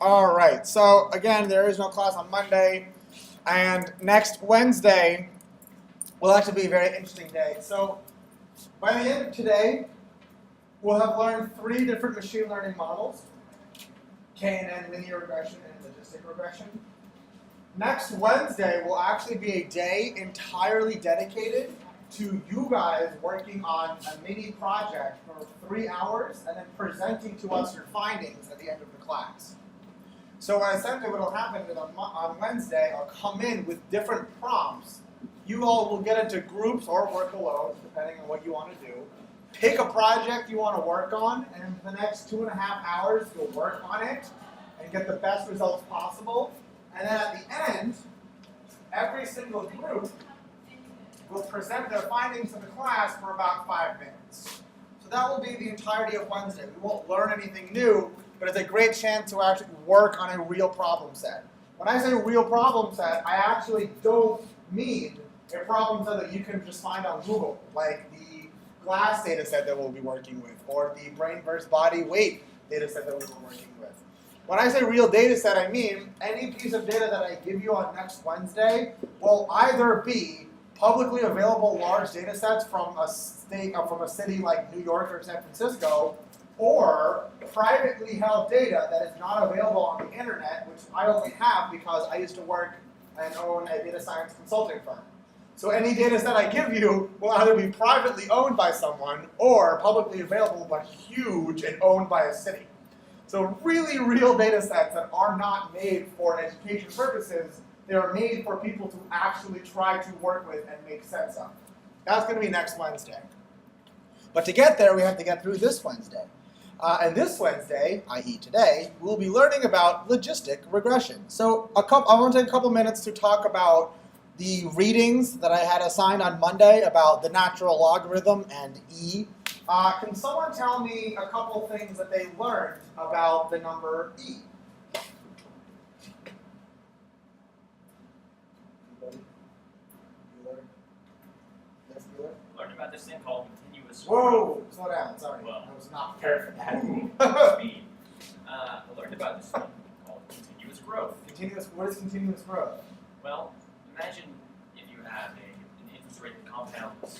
All right, so again, there is no class on Monday, and next Wednesday will actually be a very interesting day. So by the end of today, we'll have learned 3 different machine learning models: KNN, linear regression, and logistic regression. Next Wednesday will actually be a day entirely dedicated to you guys working on a mini project for 3 hours and then presenting to us your findings at the end of the class. So essentially what will happen is on Wednesday, I'll come in with different prompts. You all will get into groups or work alone, depending on what you want to do. Pick a project you want to work on, and for the next 2.5 hours, you'll work on it and get the best results possible. And then at the end, every single group will present their findings to the class for about 5 minutes. So that will be the entirety of Wednesday. We won't learn anything new, but it's a great chance to actually work on a real problem set. When I say real problem set, I actually don't mean a problem set that you can just find on Google, like the glass data set that we'll be working with, or the brain versus body weight data set that we were working with. When I say real data set, I mean any piece of data that I give you on next Wednesday will either be publicly available large data sets from a state, from a city like New York or San Francisco, or privately held data that is not available on the internet, which I only have because I used to work and own a data science consulting firm. So any data set I give you will either be privately owned by someone or publicly available but huge and owned by a city. So really real data sets that are not made for education purposes, they are made for people to actually try to work with and make sense of. That's going to be next Wednesday. But to get there, we have to get through this Wednesday. And this Wednesday, i.e. today, we'll be learning about logistic regression. So I want to take a couple minutes to talk about the readings that I had assigned on Monday about the natural logarithm and E. Can someone tell me a couple things that they learned about the number E? Learned about this thing called continuous Whoa! Slow down, sorry. Well, I was not prepared for that. speed. I learned about this thing called continuous growth. What is continuous growth? Well, imagine if you have an interest rate that compounds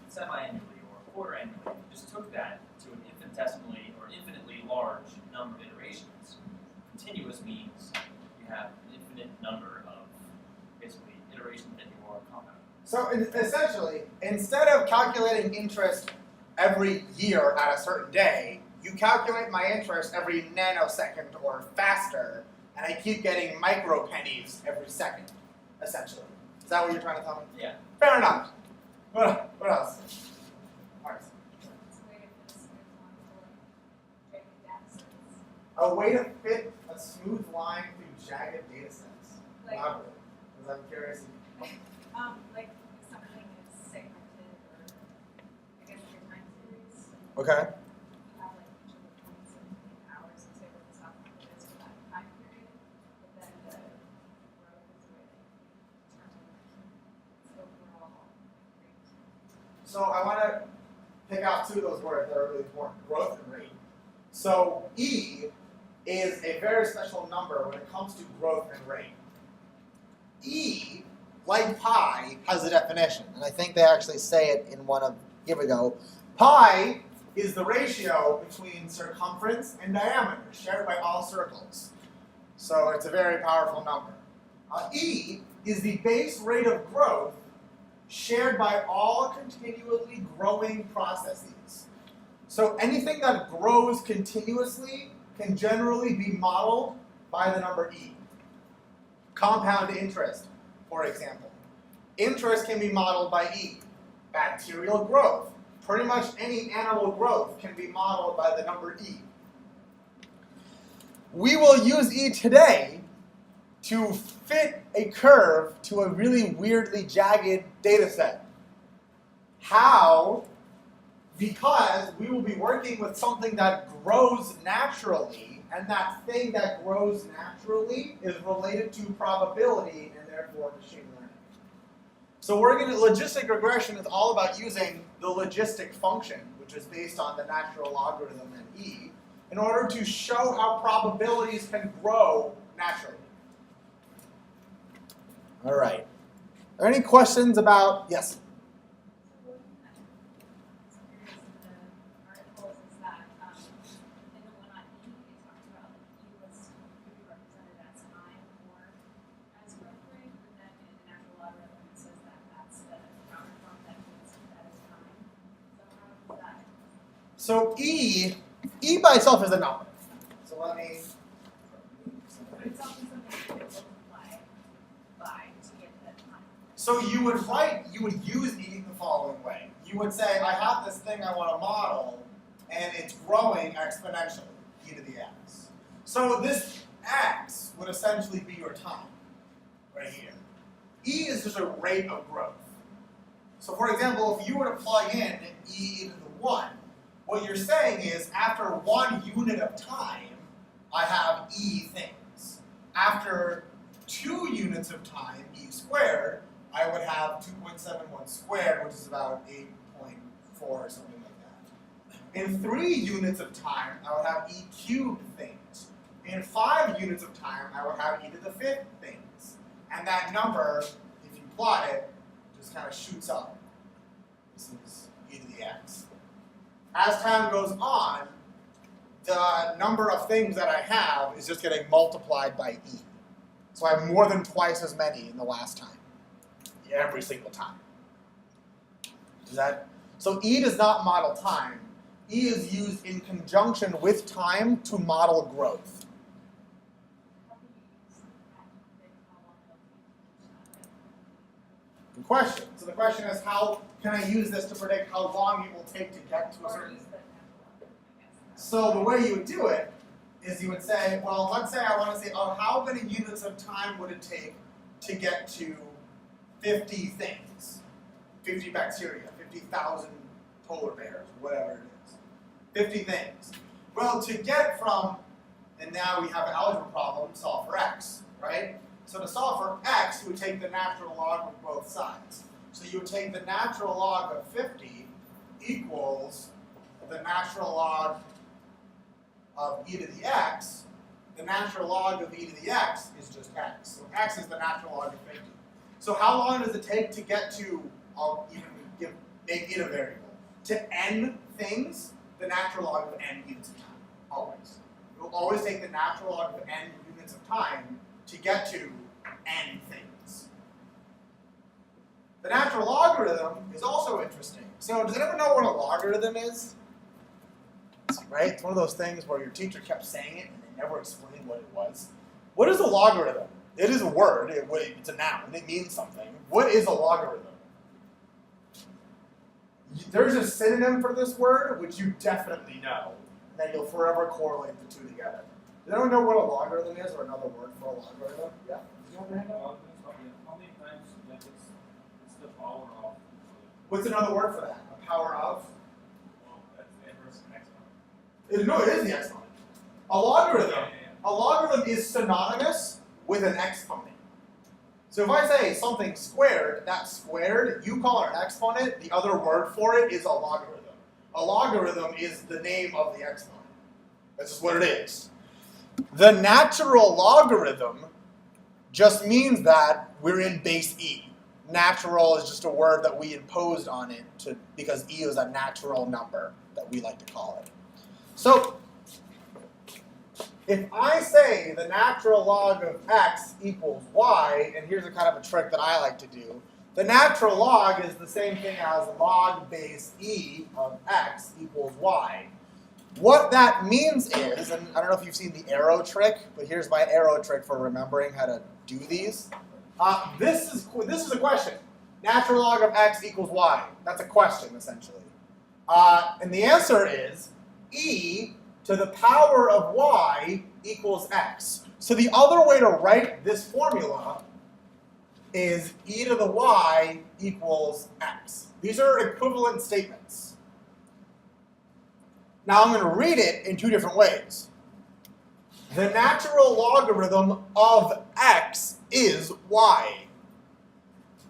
semi-annually or quarter-annually. You just took that to an infinitesimally or infinitely large number of iterations. Continuous means you have an infinite number of basically iterations that you are compounding. So essentially, instead of calculating interest every year at a certain day, you calculate my interest every nanosecond or faster, and I keep getting micro pennies every second, essentially. Is that what you're trying to tell me? Yeah. Fair enough. What else? Mars. A way to fit a smooth line through jagged data sets. Elaborate. Because I'm curious. Like something is segmented, or I guess your time series. Okay. You have like each of the points in hours and say what the stock market is for that time period, but then the growth is the way that you determine its overall rate. So I want to pick out 2 of those words that are really important: growth and rate. So E is a very special number when it comes to growth and rate. E, like pi, has a definition, and I think they actually say it in one of, here we go. Pi is the ratio between circumference and diameter, shared by all circles. So it's a very powerful number. E is the base rate of growth shared by all continually growing processes. So anything that grows continuously can generally be modeled by the number E. Compound interest, for example. Interest can be modeled by E. Bacterial growth, pretty much any animal growth can be modeled by the number E. We will use E today to fit a curve to a really weirdly jagged data set. How? Because we will be working with something that grows naturally, and that thing that grows naturally is related to probability and therefore machine learning. So logistic regression is all about using the logistic function, which is based on the natural logarithm and E, in order to show how probabilities can grow naturally. All right. Are there any questions about, yes? So E by itself is a number. So let me. So you would use E the following way. You would say, I have this thing I want to model, and it's growing exponentially, e to the x. So this x would essentially be your time, right here. E is just a rate of growth. So for example, if you were to plug in e to the 1, what you're saying is, after 1 unit of time, I have e things. After 2 units of time, e squared, I would have 2.71 squared, which is about 8.4 or something like that. In 3 units of time, I would have e cubed things. In 5 units of time, I would have e to the 5th things. And that number, if you plot it, just kind of shoots up. This is e to the x. As time goes on, the number of things that I have is just getting multiplied by e. So I have more than twice as many in the last time, every single time. So E does not model time. E is used in conjunction with time to model growth. Good question. So the question is, how can I use this to predict how long it will take to get to a certain... So the way you would do it is you would say, well, let's say I want to say, oh, how many units of time would it take to get to 50 things? 50 bacteria, 50,000 polar bears, whatever it is. 50 things. Well, to get from, and now we have an algebra problem, solve for x, right? So to solve for x, you would take the natural log of both sides. So you would take the natural log of 50 equals the natural log of e to the x. The natural log of e to the x is just x. So x is the natural log of 50. So how long does it take to get to, I'll even make it a variable, to n things? The natural log of n units of time, always. You'll always take the natural log of n units of time to get to n things. The natural logarithm is also interesting. So does anyone know what a logarithm is? Right? It's one of those things where your teacher kept saying it and they never explained what it was. What is a logarithm? It is a word. It's a noun. It means something. What is a logarithm? There's a synonym for this word, which you definitely know. And then you'll forever correlate the two together. Does anyone know what a logarithm is, or another word for a logarithm? Yeah? Did you have your hand up? How many times it's the power of? What's another word for that? A power of? Well, that's the inverse of exponent. No, it is the exponent. A logarithm. A logarithm is synonymous with an exponent. So if I say something squared, that squared, you call it an exponent, the other word for it is a logarithm. A logarithm is the name of the exponent. That's just what it is. The natural logarithm just means that we're in base e. Natural is just a word that we imposed on it because e is a natural number that we like to call it. So if I say the natural log of x equals y, and here's a kind of a trick that I like to do, the natural log is the same thing as log base e of x equals y. What that means is, and I don't know if you've seen the arrow trick, but here's my arrow trick for remembering how to do these. This is a question. Natural log of x equals y. That's a question, essentially. And the answer is e to the power of y equals x. So the other way to write this formula is e to the y equals x. These are equivalent statements. Now I'm going to read it in two different ways. The natural logarithm of x is y.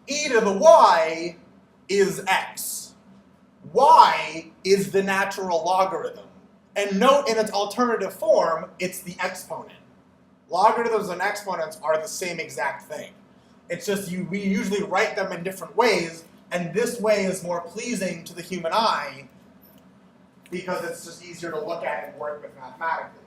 E to the y is x. Y is the natural logarithm. And note in its alternative form, it's the exponent. Logarithms and exponents are the same exact thing. It's just we usually write them in different ways, and this way is more pleasing to the human eye because it's just easier to look at and work with mathematically.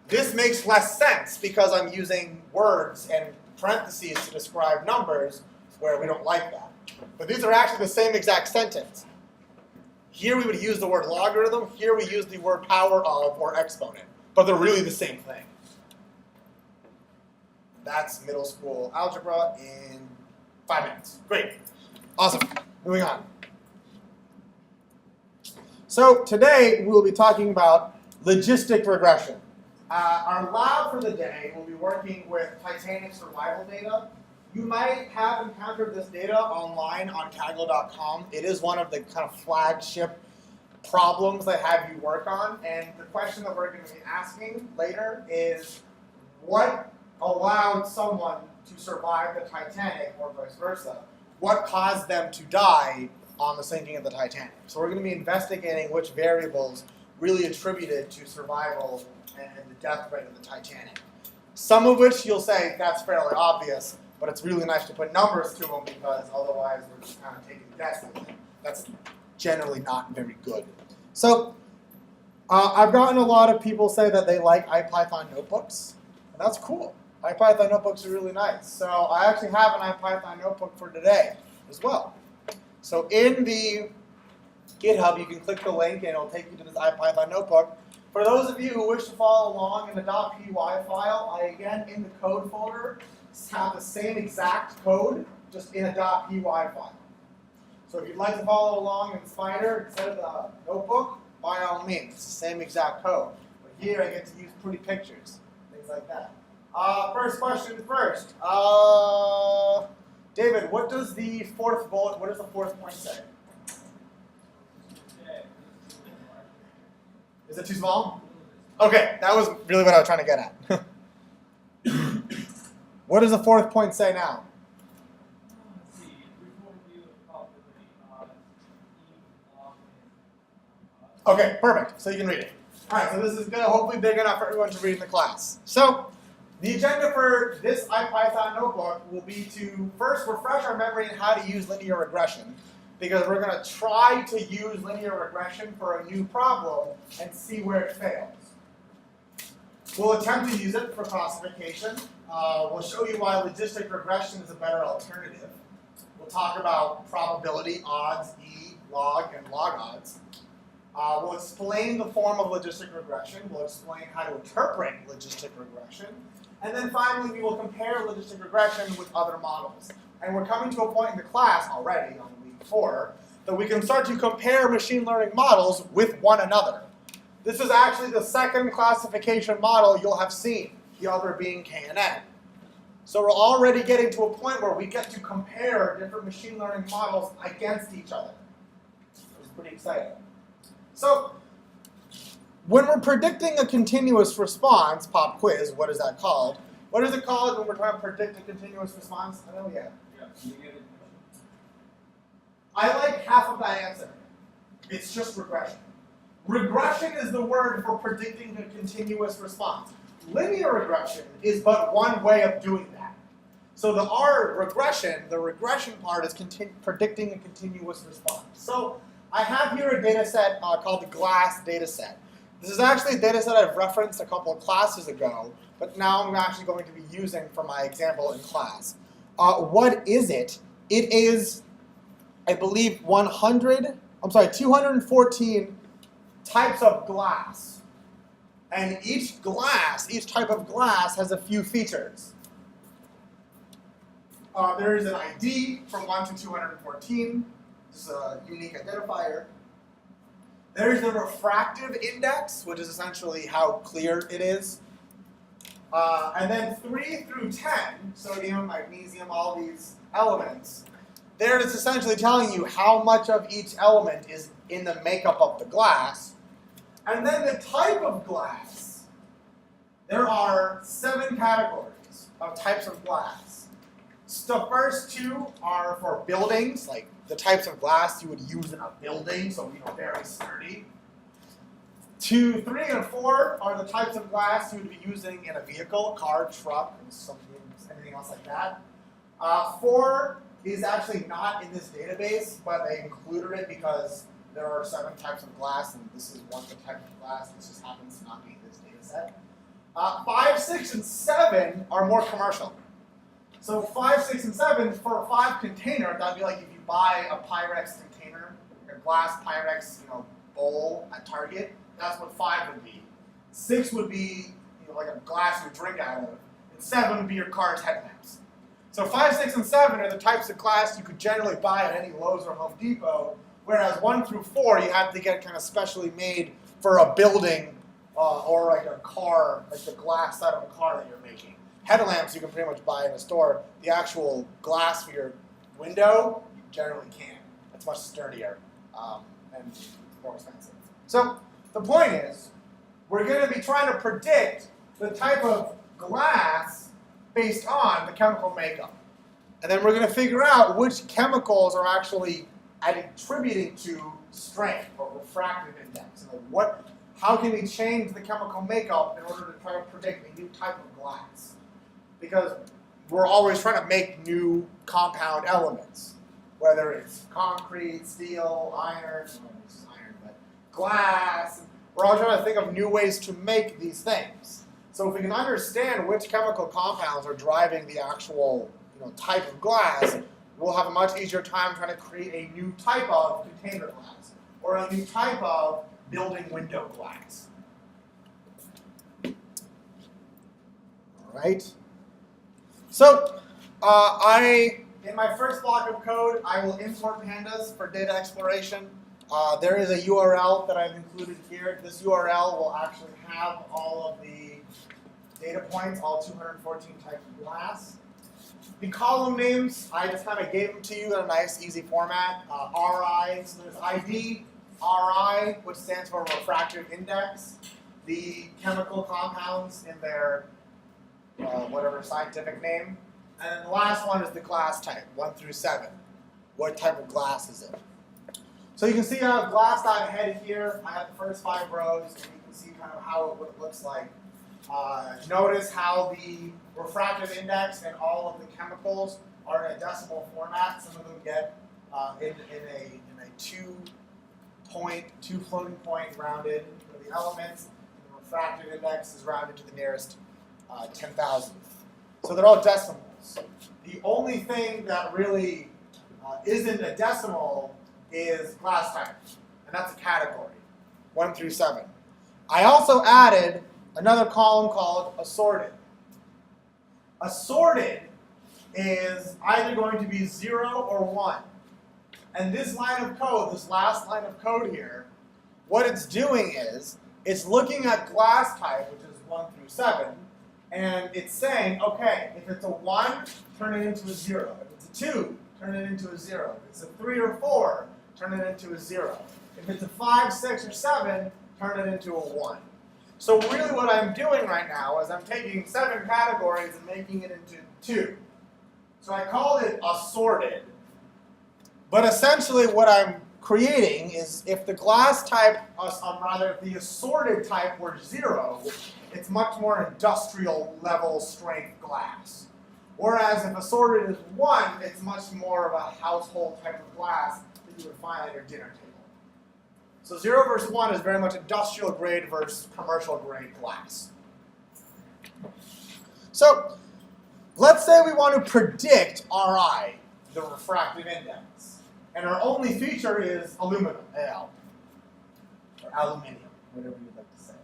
This makes less sense because I'm using words and parentheses to describe numbers where we don't like that. But these are actually the same exact sentence. Here we would use the word logarithm, here we use the word power of or exponent, but they're really the same thing. That's middle school algebra in 5 minutes. Great. Awesome. Moving on. So today we'll be talking about logistic regression. Our lab for the day will be working with Titanic survival data. You might have encountered this data online on Kaggle.com. It is one of the kind of flagship problems they have you work on. And the question that we're going to be asking later is, what allowed someone to survive the Titanic or vice versa? What caused them to die on the sinking of the Titanic? So we're going to be investigating which variables really attributed to survival and the death rate of the Titanic. Some of which you'll say that's fairly obvious, but it's really nice to put numbers to them because otherwise we're just kind of taking guesses. That's generally not very good. So I've gotten a lot of people say that they like IPython notebooks, and that's cool. IPython notebooks are really nice. So I actually have an IPython notebook for today as well. So in the GitHub, you can click the link and it'll take you to this IPython notebook. For those of you who wish to follow along in the .py file, I again, in the code folder, have the same exact code, just in a .py file. So if you'd like to follow along in Spider instead of the notebook, by all means, it's the same exact code. But here I get to use pretty pictures, things like that. First question first. David, what does the fourth bullet, what does the fourth point say? Is it too small? Okay, that was really what I was trying to get at. What does the fourth point say now? Okay, perfect. So you can read it. All right, so this is good. Hopefully big enough for everyone to read in the class. So the agenda for this IPython notebook will be to first refresh our memory on how to use linear regression, because we're going to try to use linear regression for a new problem and see where it fails. We'll attempt to use it for classification. We'll show you why logistic regression is a better alternative. We'll talk about probability, odds, E, log, and log odds. We'll explain the form of logistic regression. We'll explain how to interpret logistic regression. And then finally, we will compare logistic regression with other models. And we're coming to a point in the class already, on week 4, that we can start to compare machine learning models with one another. This is actually the second classification model you'll have seen, the other being KNN. So we're already getting to a point where we get to compare different machine learning models against each other. It's pretty exciting. So when we're predicting a continuous response, pop quiz, what is that called? What is it called when we're trying to predict a continuous response? I know, yeah. I like half of that answer. It's just regression. Regression is the word for predicting a continuous response. Linear regression is but one way of doing that. So the R regression, the regression part is predicting a continuous response. So I have here a data set called the GLASS data set. This is actually a data set I've referenced a couple of classes ago, but now I'm actually going to be using for my example in class. What is it? It is, I believe, 214 types of glass. And each type of glass has a few features. There is an ID from 1 to 214. This is a unique identifier. There is the refractive index, which is essentially how clear it is. And then 3 through 10, sodium, magnesium, all these elements, there it's essentially telling you how much of each element is in the makeup of the glass. And then the type of glass. There are 7 categories of types of glass. So the first 2 are for buildings, like the types of glass you would use in a building, so very sturdy. 2, 3, and 4 are the types of glass you would be using in a vehicle, car, truck, and anything else like that. 4 is actually not in this database, but they included it because there are 7 types of glass, and this is one of the types of glass. This just happens to not be in this data set. 5, 6, and 7 are more commercial. So 5, 6, and 7 for a 5 container, that'd be like if you buy a Pyrex container, a glass Pyrex, bowl at Target. That's what 5 would be. 6 would be like a glass you drink out of, and 7 would be your car's headlamps. So 5, 6, and 7 are the types of glass you could generally buy at any Lowe's or Home Depot, whereas 1 through 4 you have to get kind of specially made for a building or like a car, like the glass side of a car that you're making. Headlamps you can pretty much buy in a store. The actual glass for your window, you generally can't. It's much sturdier and more expensive. So the point is, we're going to be trying to predict the type of glass based on the chemical makeup. And then we're going to figure out which chemicals are actually attributing to strength or refractive index. How can we change the chemical makeup in order to try to predict a new type of glass? Because we're always trying to make new compound elements, whether it's concrete, steel, iron, but glass. We're always trying to think of new ways to make these things. So if we can understand which chemical compounds are driving the actual type of glass, we'll have a much easier time trying to create a new type of container glass or a new type of building window glass. All right. So in my first block of code, I will import pandas for data exploration. There is a URL that I've included here. This URL will actually have all of the data points, all 214 types of glass. The column names, I just kind of gave them to you in a nice, easy format. RI, so there's ID, RI, which stands for refractive index. The chemical compounds in their whatever scientific name. And then the last one is the glass type, 1 through 7. What type of glass is it? So you can see I have glass dot head here. I have the first 5 rows, and you can see kind of what it looks like. Notice how the refractive index and all of the chemicals are in a decimal format. Some of them get in a 2 floating point rounded for the elements. And the refractive index is rounded to the nearest 10,000th. So they're all decimals. The only thing that really isn't a decimal is glass type, and that's a category, 1 through 7. I also added another column called assorted. Assorted is either going to be 0 or 1. And this line of code, this last line of code here, what it's doing is, it's looking at glass type, which is 1 through 7, and it's saying, okay, if it's a 1, turn it into a 0. If it's a 2, turn it into a 0. If it's a 3 or 4, turn it into a 0. If it's a 5, 6, or 7, turn it into a 1. So really what I'm doing right now is I'm taking 7 categories and making it into 2. So I called it assorted. But essentially what I'm creating is if the glass type, if the assorted type were 0, it's much more industrial level strength glass. Whereas if assorted is 1, it's much more of a household type of glass that you would find at your dinner table. So 0 versus 1 is very much industrial grade versus commercial grade glass. So let's say we want to predict Ri, the refractive index. And our only feature is aluminum, Al, or aluminium, whatever you'd like to say.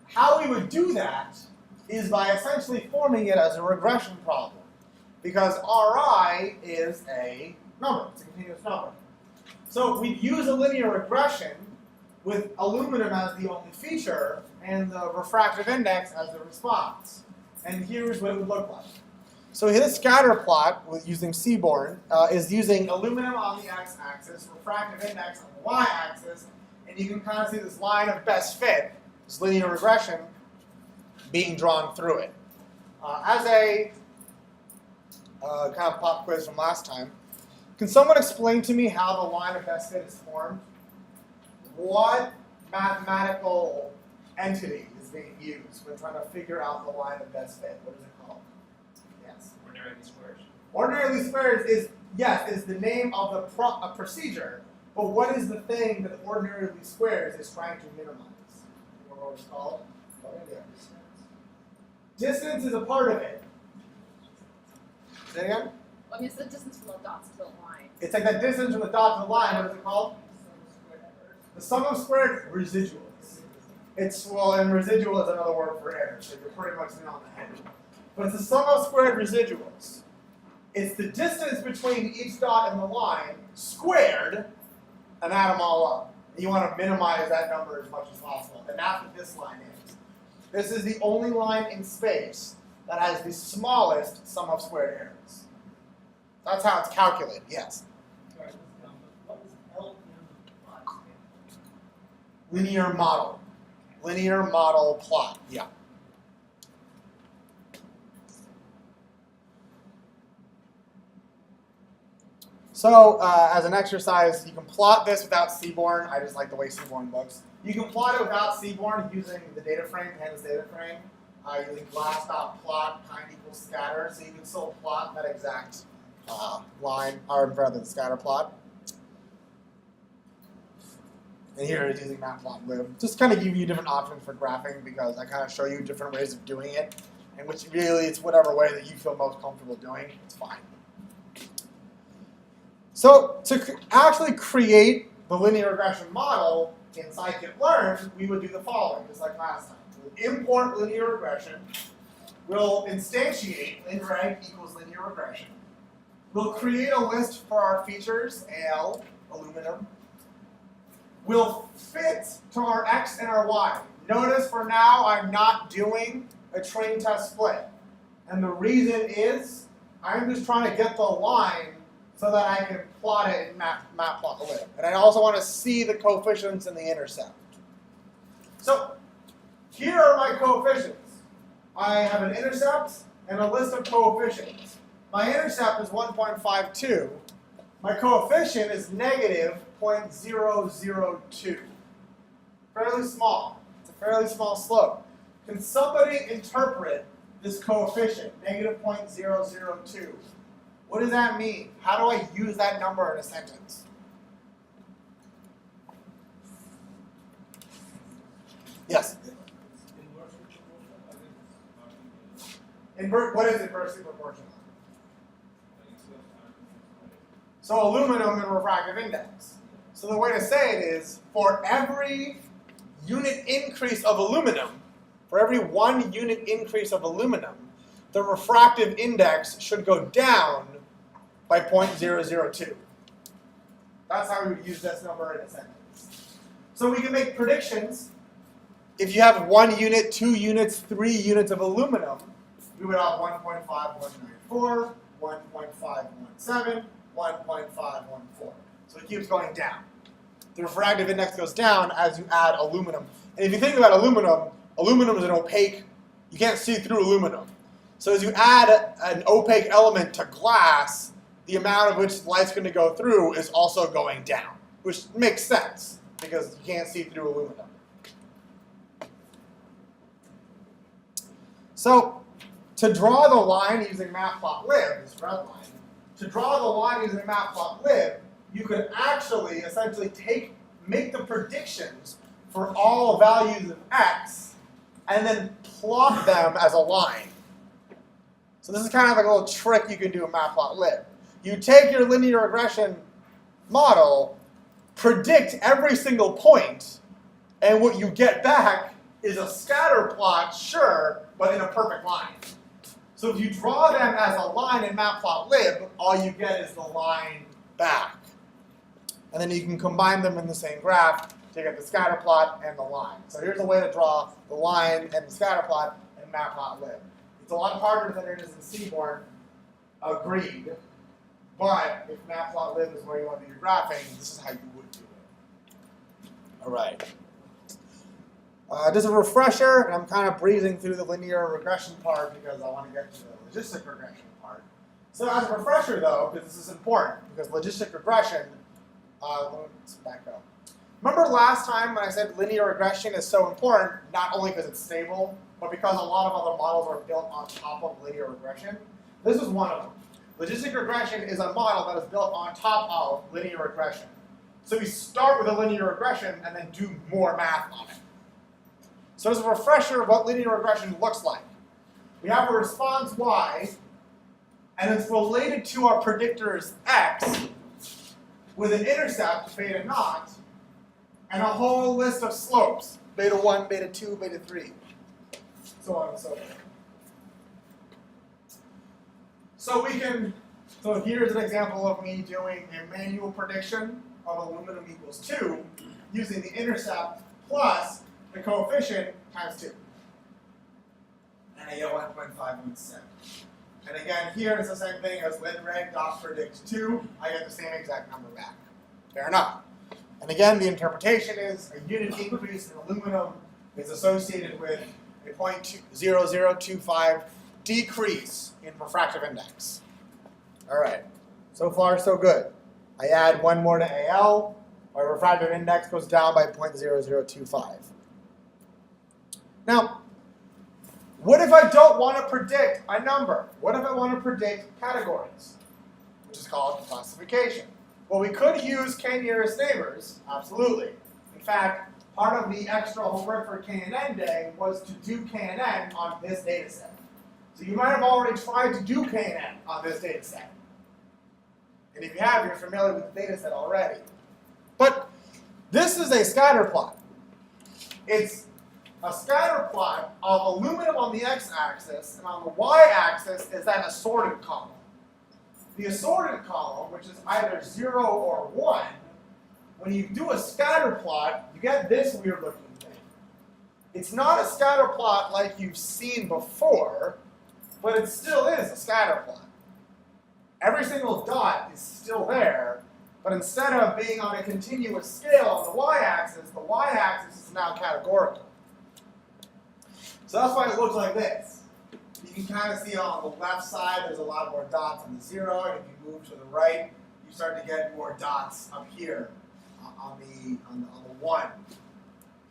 How we would do that is by essentially forming it as a regression problem. Because Ri is a number, it's a continuous number. So we'd use a linear regression with aluminum as the only feature and the refractive index as the response. And here's what it would look like. So this scatter plot with using Seaborn is using aluminum on the x-axis, refractive index on the y-axis, and you can kind of see this line of best fit, this linear regression, being drawn through it. As a kind of pop quiz from last time, can someone explain to me how the line of best fit is formed? What mathematical entity is being used when trying to figure out the line of best fit? What is it called? Yes. Ordinary least squares. Ordinary least squares is, yes, is the name of the procedure, but what is the thing that ordinary least squares is trying to minimize? You know what it's called? Distance is a part of it. Say it again? Well, I mean, it's the distance from the dots to the line. It's like that distance from the dot to the line. What is it called? The sum of squared residuals. It's, well, and residual is another word for error, so you're pretty much in on the head. But it's the sum of squared residuals. It's the distance between each dot and the line squared and add them all up. And you want to minimize that number as much as possible. And that's what this line is. This is the only line in space that has the smallest sum of squared errors. That's how it's calculated, yes. Linear model. Linear model plot, yeah. So, as an exercise, you can plot this without Seaborn. I just like the way Seaborn looks. You can plot it without Seaborn using the data frame, Panda's data frame, using glass.plot kind equals scatter. So you can still plot that exact line, or rather the scatter plot. And here it's using matplotlib. Just kind of give you different options for graphing because I kind of show you different ways of doing it. And which really, it's whatever way that you feel most comfortable doing, it's fine. So to actually create the linear regression model in scikit-learn, we would do the following, just like last time. We'll import linear regression. We'll instantiate logreg equals linear regression. We'll create a list for our features, AL, aluminum. We'll fit to our X and our Y. Notice for now I'm not doing a train test split. And the reason is I'm just trying to get the line so that I can plot it in matplotlib. And I also want to see the coefficients in the intercept. So here are my coefficients. I have an intercept and a list of coefficients. My intercept is 1.52. My coefficient is negative 0.002. Fairly small. It's a fairly small slope. Can somebody interpret this coefficient, negative 0.002? What does that mean? How do I use that number in a sentence? Yes? What is inversely proportional? So aluminum and refractive index. So the way to say it is, for every unit increase of aluminum, for every 1 unit increase of aluminum, the refractive index should go down by 0.002. That's how we would use this number in a sentence. So we can make predictions. If you have 1 unit, 2 units, 3 units of aluminum, we would have 1.5194, 1.517, 1.514. So it keeps going down. The refractive index goes down as you add aluminum. And if you think about aluminum, aluminum is an opaque, you can't see through aluminum. So as you add an opaque element to glass, the amount of which light's going to go through is also going down, which makes sense because you can't see through aluminum. So to draw the line using matplotlib, this red line, to draw the line using matplotlib, you could actually essentially make the predictions for all values of x and then plot them as a line. So this is kind of like a little trick you can do in matplotlib. You take your linear regression model, predict every single point, and what you get back is a scatter plot, sure, but in a perfect line. So if you draw them as a line in matplotlib, all you get is the line back. And then you can combine them in the same graph to get the scatter plot and the line. So here's a way to draw the line and the scatter plot in matplotlib. It's a lot harder than it is in Seaborn, agreed. But if matplotlib is where you want to do your graphing, this is how you would do it. All right. Just a refresher, and I'm kind of breezing through the linear regression part because I want to get to the logistic regression part. So as a refresher, though, because this is important, because logistic regression, let's back up. Remember last time when I said linear regression is so important, not only because it's stable, but because a lot of other models are built on top of linear regression? This is one of them. Logistic regression is a model that is built on top of linear regression. So we start with a linear regression and then do more math on it. So as a refresher of what linear regression looks like, we have a response y, and it's related to our predictors x with an intercept, beta naught, and a whole list of slopes, beta 1, beta 2, beta 3, so on and so forth. So here's an example of me doing a manual prediction of aluminum equals 2 using the intercept plus the coefficient times 2. And I get 1.517. And again, here it's the same thing as logreg.predict 2. I get the same exact number back. Fair enough. And again, the interpretation is a unit increase in aluminum is associated with a 0.0025 decrease in refractive index. All right, so far so good. I add one more to AL, my refractive index goes down by 0.0025. Now, what if I don't want to predict a number? What if I want to predict categories, which is called classification? Well, we could use k-nearest neighbors, absolutely. In fact, part of the extra homework for K&N day was to do K&N on this data set. So you might have already tried to do K&N on this data set. And if you have, you're familiar with the data set already. But this is a scatter plot. It's a scatter plot of aluminum on the x-axis, and on the y-axis is that assorted column. The assorted column, which is either 0 or 1, when you do a scatter plot, you get this weird looking thing. It's not a scatter plot like you've seen before, but it still is a scatter plot. Every single dot is still there, but instead of being on a continuous scale on the y-axis is now categorical. So that's why it looks like this. You can kind of see on the left side there's a lot more dots on the 0, and if you move to the right, you start to get more dots up here on the 1.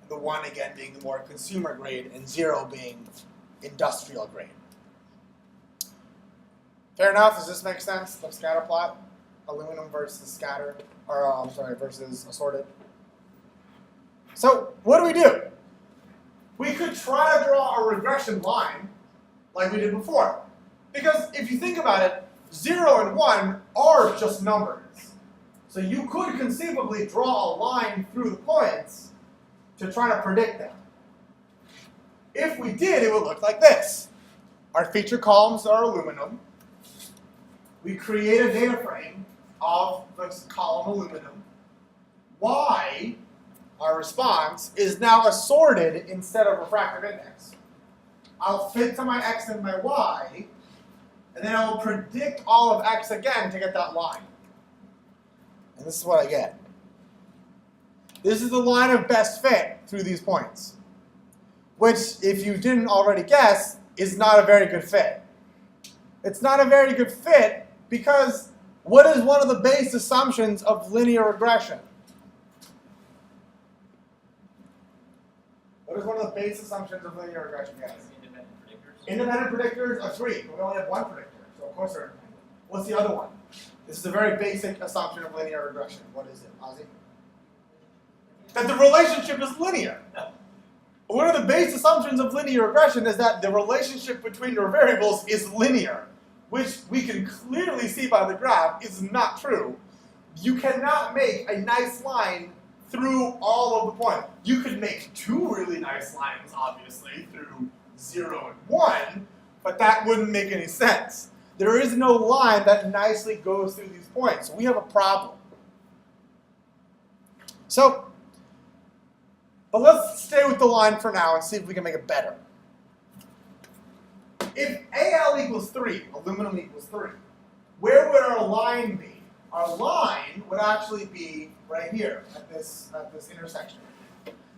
And the 1 again being the more consumer grade, and 0 being industrial grade. Fair enough? Does this make sense? The scatter plot, aluminum versus scatter, or versus assorted. So what do? We could try to draw a regression line like we did before. Because if you think about it, 0 and 1 are just numbers. So you could conceivably draw a line through the points to try to predict them. If we did, it would look like this. Our feature columns are aluminum. We create a data frame of this column aluminum. Y, our response, is now assorted instead of refractive index. I'll fit to my x and my y, and then I'll predict all of x again to get that line. And this is what I get. This is the line of best fit through these points, which, if you didn't already guess, is not a very good fit. It's not a very good fit because what is one of the base assumptions of linear regression? What is one of the base assumptions of linear regression, guys? Independent predictors. Independent predictors, agree, but we only have one predictor, so of course they're independent. What's the other one? This is a very basic assumption of linear regression. What is it, Ozzy? That the relationship is linear. One of the base assumptions of linear regression is that the relationship between your variables is linear, which we can clearly see by the graph is not true. You cannot make a nice line through all of the points. You could make two really nice lines, obviously, through 0 and 1, but that wouldn't make any sense. There is no line that nicely goes through these points. So we have a problem. But let's stay with the line for now and see if we can make it better. If Al equals 3, aluminum equals 3, where would our line be? Our line would actually be right here at this intersection.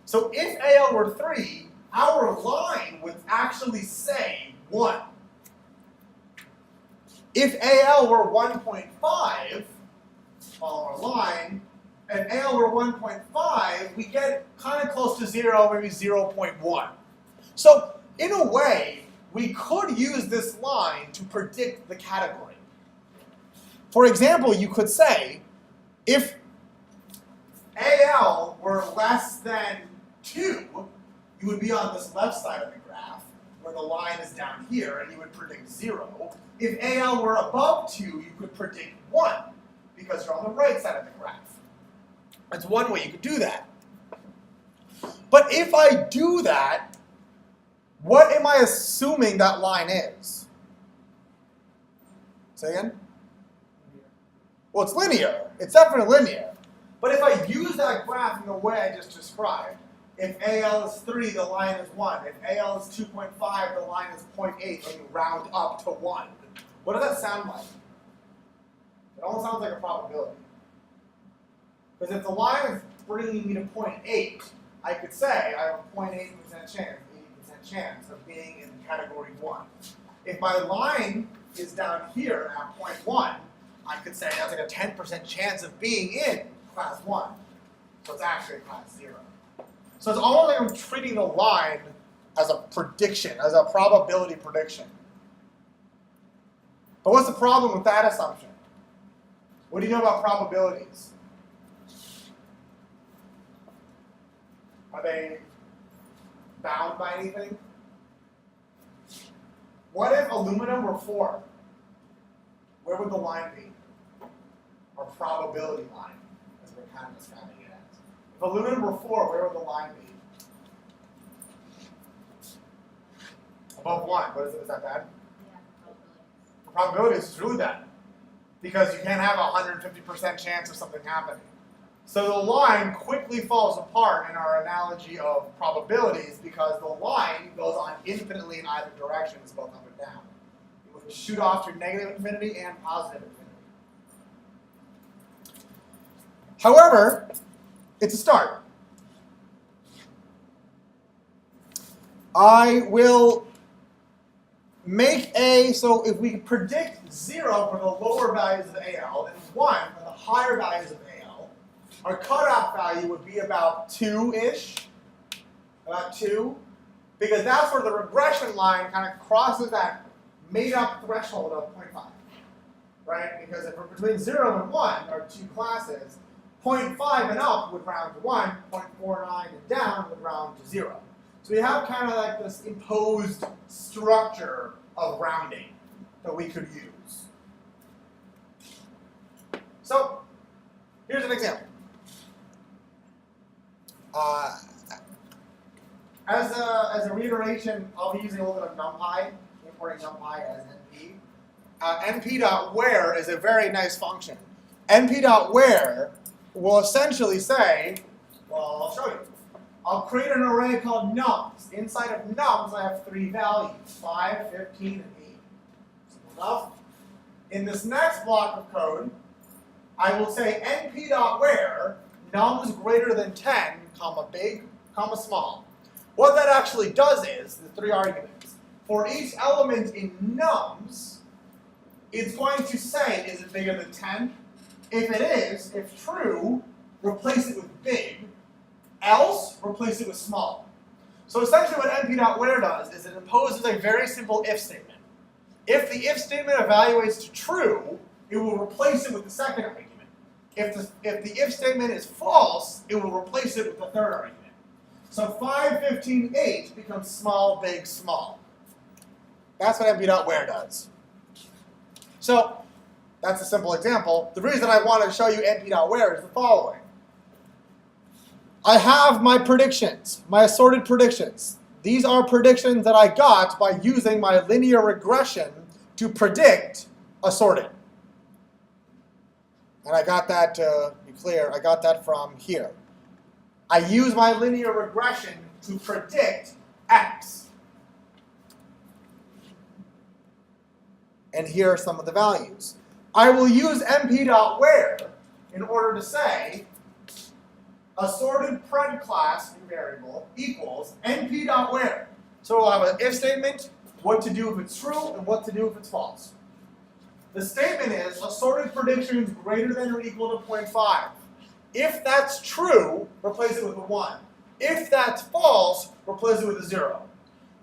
So if Al were 3, our line would actually say 1. If Al were 1.5, follow our line, and AL were 1.5, we get kind of close to 0, maybe 0.1. So in a way, we could use this line to predict the category. For example, you could say, if AL were less than 2, you would be on this left side of the graph, where the line is down here, and you would predict 0. If AL were above 2, you could predict 1, because you're on the right side of the graph. That's one way you could do that. But if I do that, what am I assuming that line is? Say again? Well, it's linear. It's definitely linear. But if I use that graph in the way I just described, if AL is 3, the line is 1. If AL is 2.5, the line is 0.8, and you round up to 1. What does that sound like? It almost sounds like a probability. Because if the line is bringing me to 0.8, I could say I have a 0.8% chance, 80% chance of being in category 1. If my line is down here at 0.1, I could say that's like a 10% chance of being in class 1. So it's actually class 0. So it's almost like I'm treating the line as a prediction, as a probability prediction. But what's the problem with that assumption? What do you know about probabilities? Are they bound by anything? What if aluminum were 4? Where would the line be? Our probability line, as we're kind of describing it as. If aluminum were 4, where would the line be? Above 1. What is it? Is that bad? Yeah, probability. For probabilities, it's really bad. Because you can't have a 150% chance of something happening. So the line quickly falls apart in our analogy of probabilities because the line goes on infinitely in either direction, both up and down. It would shoot off to negative infinity and positive infinity. However, it's a start. I will make A, so if we predict 0 for the lower values of AL and 1 for the higher values of AL, our cutoff value would be about 2-ish, about 2, because that's where the regression line kind of crosses that made-up threshold of 0.5, right? Because if we're between 0 and 1, our two classes, 0.5 and up would round to 1, 0.49 and down would round to 0. So we have kind of like this imposed structure of rounding that we could use. So here's an example. As a reiteration, I'll be using a little bit of NumPy, importing NumPy as NP. np.where is a very nice function. np.where will essentially say, well, I'll show you. I'll create an array called nums. Inside of nums, I have 3 values, 5, 15, and 8. Simple enough. In this next block of code, I will say np.where nums greater than 10, comma big, comma small. What that actually does is, the 3 arguments, for each element in nums, it's going to say, is it bigger than 10? If it is, if true, replace it with big. Else, replace it with small. So essentially what np.where does is it imposes a very simple if statement. If the if statement evaluates to true, it will replace it with the second argument. If the if statement is false, it will replace it with the third argument. So 5, 15, 8 becomes small, big, small. That's what np.where does. So that's a simple example. The reason I wanted to show you np.where is the following. I have my predictions, my assorted predictions. These are predictions that I got by using my linear regression to predict assorted. And I got that, to be clear, I got that from here. I use my linear regression to predict X. And here are some of the values. I will use np.where in order to say assorted pred class new variable equals np.where. So we'll have an if statement, what to do if it's true, and what to do if it's false. The statement is assorted predictions greater than or equal to 0.5. If that's true, replace it with a 1. If that's false, replace it with a 0.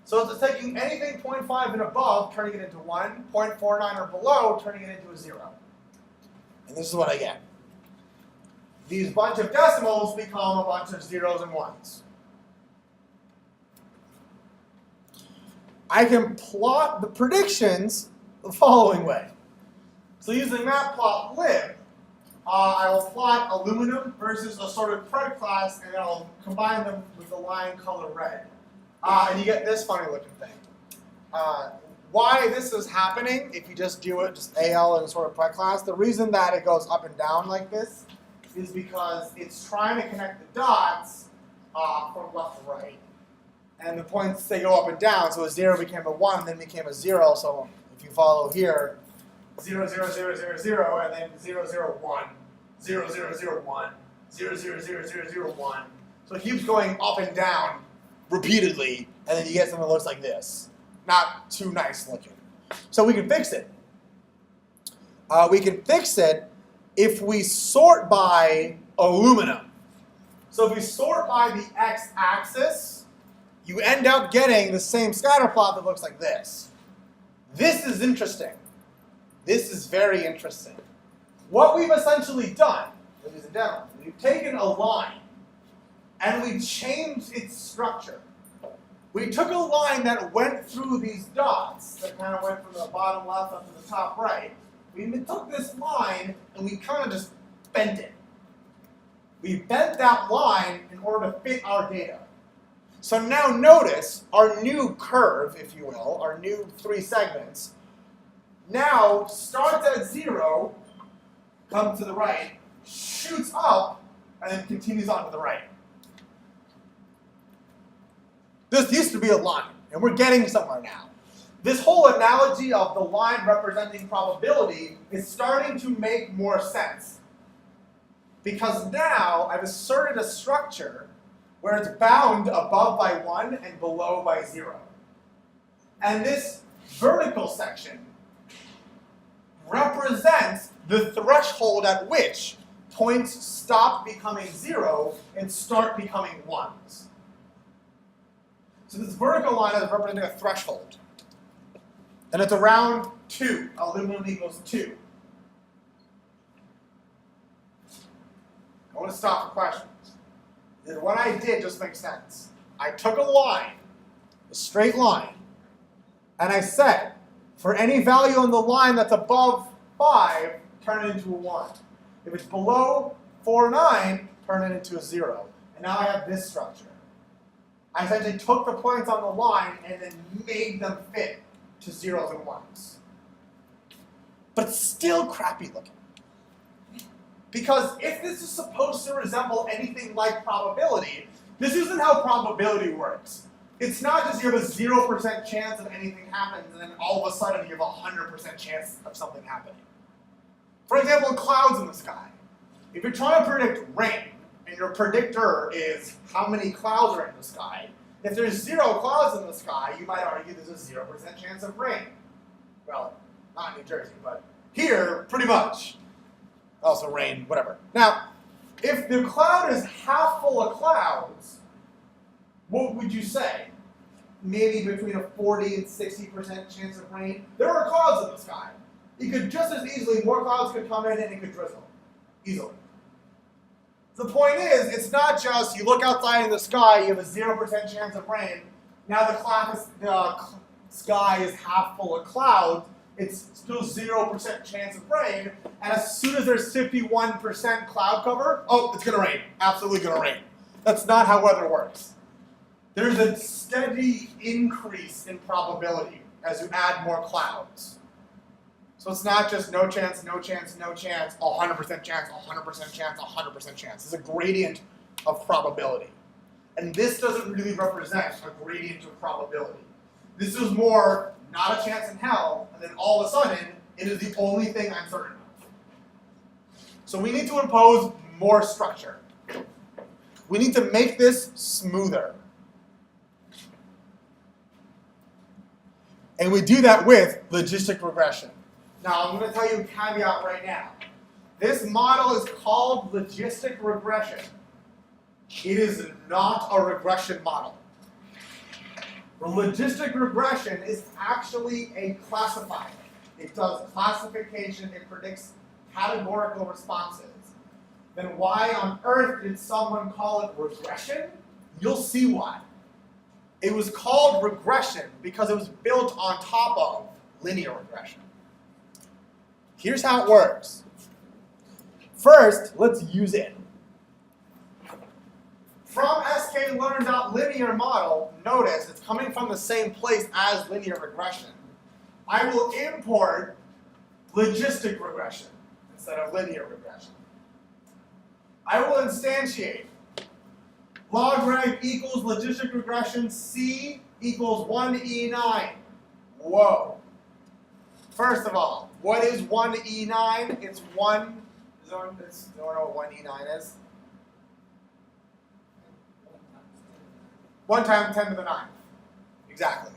So it's taking anything 0.5 and above, turning it into 1, 0.49 or below, turning it into a 0. And this is what I get. These bunch of decimals become a bunch of zeros and ones. I can plot the predictions the following way. So using matplotlib, I will plot aluminum versus assorted credit class, and then I'll combine them with the line color red. And you get this funny looking thing. Why this is happening, if you just do it, just AL and assorted credit class, the reason that it goes up and down like this is because it's trying to connect the dots from left to right. And the points, they go up and down, so a 0 became a 1, then became a 0, so if you follow here, 0, 0, 0, 0, 0, and then 0, 0, 1, 0, 0, 0, 1, 0, 0, 0, 0, 0, 1. So it keeps going up and down repeatedly, and then you get something that looks like this. Not too nice looking. So we can fix it. We can fix it if we sort by aluminum. So if we sort by the x-axis, you end up getting the same scatter plot that looks like this. This is interesting. This is very interesting. What we've essentially done, ladies and gentlemen, we've taken a line and we changed its structure. We took a line that went through these dots, that kind of went from the bottom left up to the top right. We took this line and we kind of just bent it. We bent that line in order to fit our data. So now notice our new curve, if you will, our new 3 segments, now starts at 0, comes to the right, shoots up, and then continues on to the right. This used to be a line, and we're getting somewhere now. This whole analogy of the line representing probability is starting to make more sense. Because now I've asserted a structure where it's bound above by 1 and below by 0. And this vertical section represents the threshold at which points stop becoming 0 and start becoming 1s. So this vertical line is representing a threshold. And it's around 2. Aluminum equals 2. I want to stop for questions. Did what I did just make sense? I took a line, a straight line, and I said, for any value on the line that's above 5, turn it into a 1. If it's below 4, 9, turn it into a 0. And now I have this structure. I essentially took the points on the line and then made them fit to zeros and ones. But it's still crappy looking. Because if this is supposed to resemble anything like probability, this isn't how probability works. It's not just you have a 0% chance of anything happens and then all of a sudden you have a 100% chance of something happening. For example, clouds in the sky. If you're trying to predict rain, and your predictor is how many clouds are in the sky, if there's 0 clouds in the sky, you might argue there's a 0% chance of rain. Well, not in New Jersey, but here, pretty much. Also rain, whatever. Now, if the cloud is half full of clouds, what would you say? Maybe between a 40 and 60% chance of rain? There are clouds in the sky. You could just as easily, more clouds could come in and it could drizzle. Easily. The point is, it's not just you look outside in the sky, you have a 0% chance of rain. Now the sky is half full of clouds. It's still 0% chance of rain. And as soon as there's 51% cloud cover, oh, it's going to rain. Absolutely going to rain. That's not how weather works. There's a steady increase in probability as you add more clouds. So it's not just no chance, no chance, no chance, 100% chance, 100% chance, 100% chance. It's a gradient of probability. And this doesn't really represent a gradient of probability. This is more not a chance in hell, and then all of a sudden, it is the only thing I'm certain of. So we need to impose more structure. We need to make this smoother. And we do that with logistic regression. Now, I'm going to tell you a caveat right now. This model is called logistic regression. It is not a regression model. Logistic regression is actually a classifier. It does classification, it predicts categorical responses. Then why on earth did someone call it regression? You'll see why. It was called regression because it was built on top of linear regression. Here's how it works. First, let's use it. From sklearn.linear model, notice it's coming from the same place as linear regression. I will import logistic regression instead of linear regression. I will instantiate logreg equals logistic regression C equals 1E9. Whoa. First of all, what is 1E9? It's 1, does anyone know what 1E9 is? 1 times 10 to the 9th. Exactly.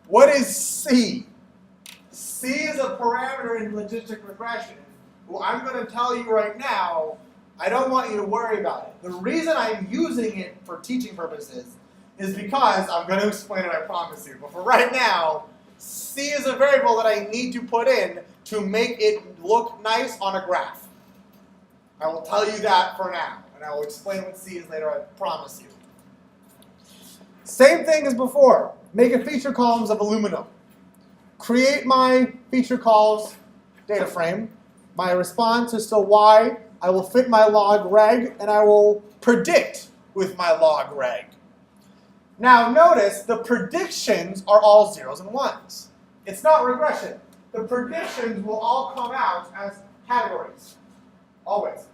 What is C? C is a parameter in logistic regression. Well, I'm going to tell you right now, I don't want you to worry about it. The reason I'm using it for teaching purposes is because, I'm going to explain it, I promise you. But for right now, C is a variable that I need to put in to make it look nice on a graph. I will tell you that for now, and I will explain what C is later, I promise you. Same thing as before. Make a feature columns of aluminum. Create my feature calls data frame. My response is still Y. I will fit my log reg, and I will predict with my log reg. Now notice the predictions are all zeros and ones. It's not regression. The predictions will all come out as categories. Always.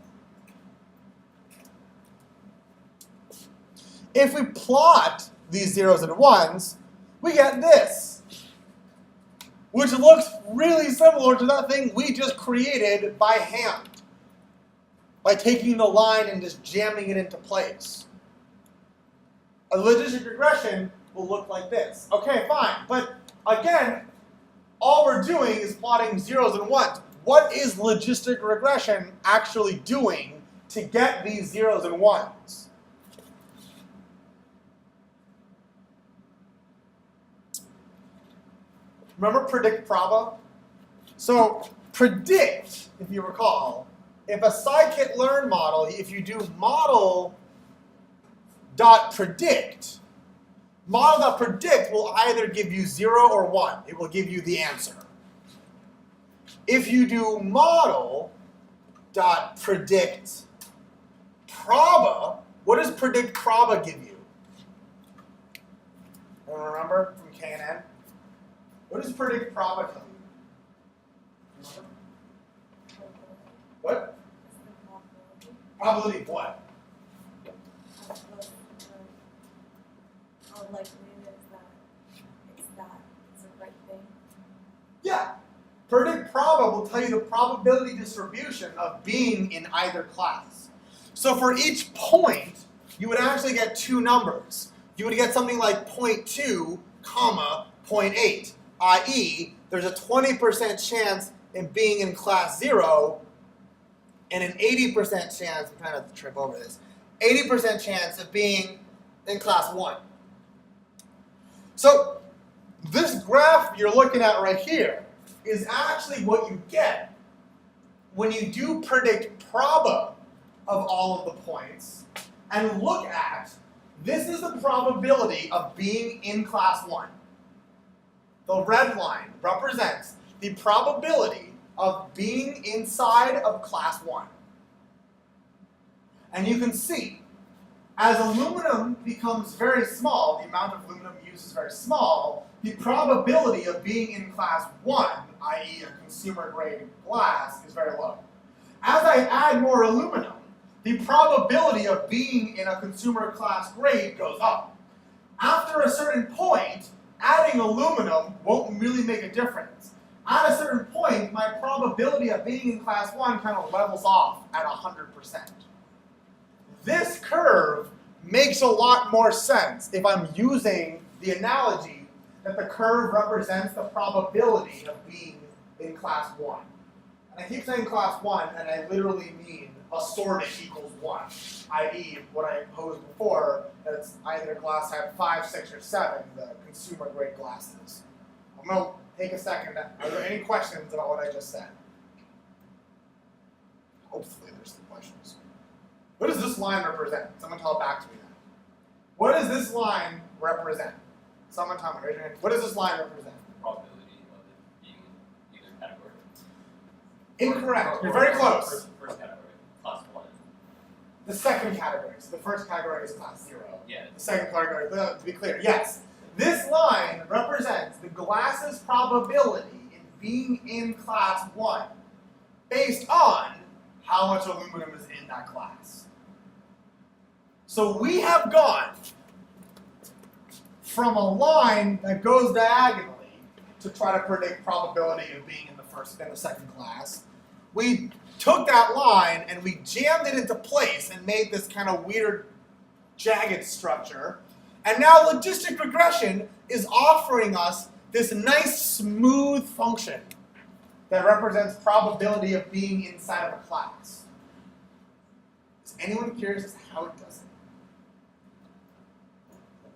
If we plot these zeros and ones, we get this, which looks really similar to that thing we just created by hand, by taking the line and just jamming it into place. A logistic regression will look like this. Okay, fine, but again, all we're doing is plotting zeros and ones. What is logistic regression actually doing to get these zeros and ones? Remember predict proba? So predict, if you recall, if a scikit-learn model, if you do model.predict, model.predict will either give you 0 or 1. It will give you the answer. If you do model.predict proba, what does predict proba give you? Anyone remember from K&N? What does predict proba tell you? Remember? What? Probability of what? How likely it is that it's the right thing. Yeah. Predict proba will tell you the probability distribution of being in either class. So for each point, you would actually get two numbers. You would get something like 0.2, comma, 0.8, i.e., there's a 20% chance in being in class 0 and an 80% chance, I'm trying not to trip over this, 80% chance of being in class 1. So this graph you're looking at right here is actually what you get when you do predict proba of all of the points and look at, this is the probability of being in class 1. The red line represents the probability of being inside of class 1. And you can see, as aluminum becomes very small, the amount of aluminum used is very small, the probability of being in class 1, i.e. a consumer grade glass, is very low. As I add more aluminum, the probability of being in a consumer class grade goes up. After a certain point, adding aluminum won't really make a difference. At a certain point, my probability of being in class 1 kind of levels off at 100%. This curve makes a lot more sense if I'm using the analogy that the curve represents the probability of being in class 1. And I keep saying class 1, and I literally mean assorted equals 1, i.e. what I posed before, that it's either glass type 5, 6, or 7, the consumer grade glasses. I'm going to take a second. Are there any questions about what I just said? Hopefully there's some questions. What does this line represent? Someone tell it back to me then. What does this line represent? Someone tell me. Raise your hand. What does this line represent? Probability of it being either category. Incorrect. You're very close. First category, class 1. The second category. So the first category is class 0. Yeah. The second category, to be clear, yes. This line represents the glass's probability in being in class 1 based on how much aluminum is in that class. So we have gone from a line that goes diagonally to try to predict probability of being in the second class. We took that line and we jammed it into place and made this kind of weird jagged structure. And now logistic regression is offering us this nice smooth function that represents probability of being inside of a class. Is anyone curious as to how it does it?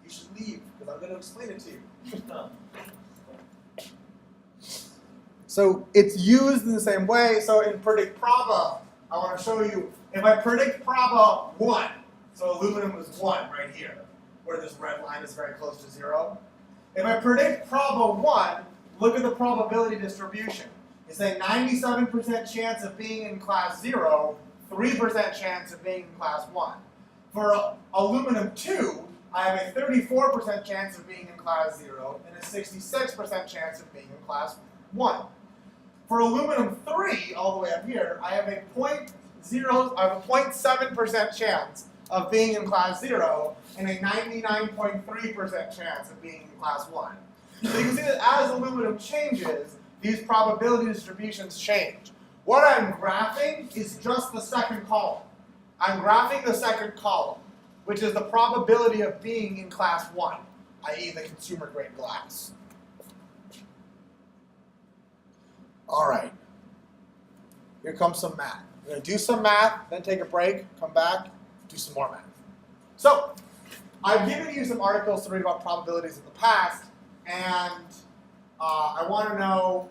You should leave, because I'm going to explain it to you. So it's used in the same way. So in predict proba, I want to show you, if I predict proba 1, so aluminum is 1 right here, where this red line is very close to 0. If I predict proba 1, look at the probability distribution. It's a 97% chance of being in class 0, 3% chance of being in class 1. For aluminum 2, I have a 34% chance of being in class 0 and a 66% chance of being in class 1. For aluminum 3, all the way up here, I have a 0.7% chance of being in class 0 and a 99.3% chance of being in class 1. So you can see that as aluminum changes, these probability distributions change. What I'm graphing is just the second column. I'm graphing the second column, which is the probability of being in class 1, i.e. the consumer grade glass. All right. Here comes some math. We're going to do some math, then take a break, come back, do some more math. So, I've given you some articles to read about probabilities in the past, and I want to know,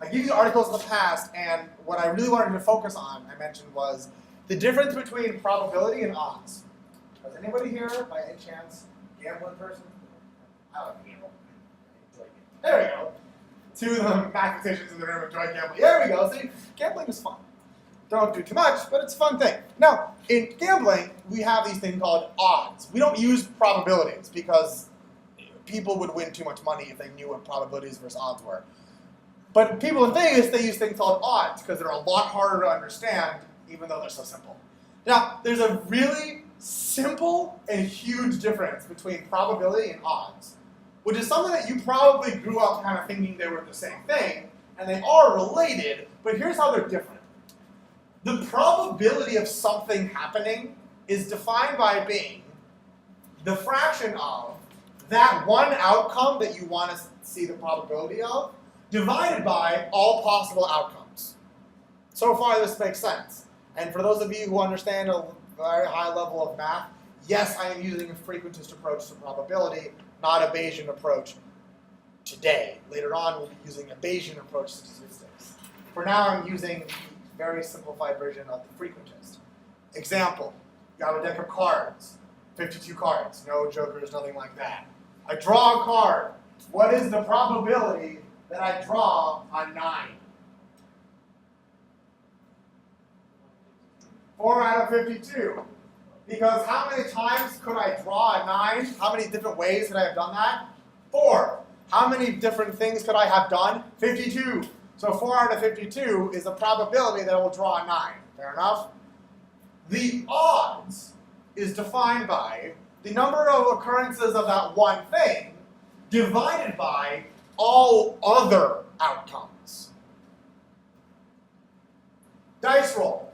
I gave you articles in the past, and what I really wanted to focus on, I mentioned, was the difference between probability and odds. Is anybody here, by any chance, gambling person? I like to gamble. There we go. Two of the mathematicians in the room enjoy gambling. There we go. See, gambling is fun. Don't do too much, but it's a fun thing. Now, in gambling, we have these things called odds. We don't use probabilities because people would win too much money if they knew what probabilities versus odds were. But people in Vegas, they use things called odds because they're a lot harder to understand, even though they're so simple. Now, there's a really simple and huge difference between probability and odds, which is something that you probably grew up kind of thinking they were the same thing, and they are related, but here's how they're different. The probability of something happening is defined by being the fraction of that one outcome that you want to see the probability of, divided by all possible outcomes. So far, this makes sense. And for those of you who understand a very high level of math, yes, I am using a frequentist approach to probability, not a Bayesian approach today. Later on, we'll be using a Bayesian approach to statistics. For now, I'm using the very simplified version of the frequentist. Example, you have a deck of cards, 52 cards, no jokers, nothing like that. I draw a card. What is the probability that I draw on 9? 4 out of 52. Because how many times could I draw a 9? How many different ways could I have done that? 4. How many different things could I have done? 52. So 4 out of 52 is the probability that I will draw a 9. Fair enough? The odds is defined by the number of occurrences of that one thing divided by all other outcomes. Dice roll.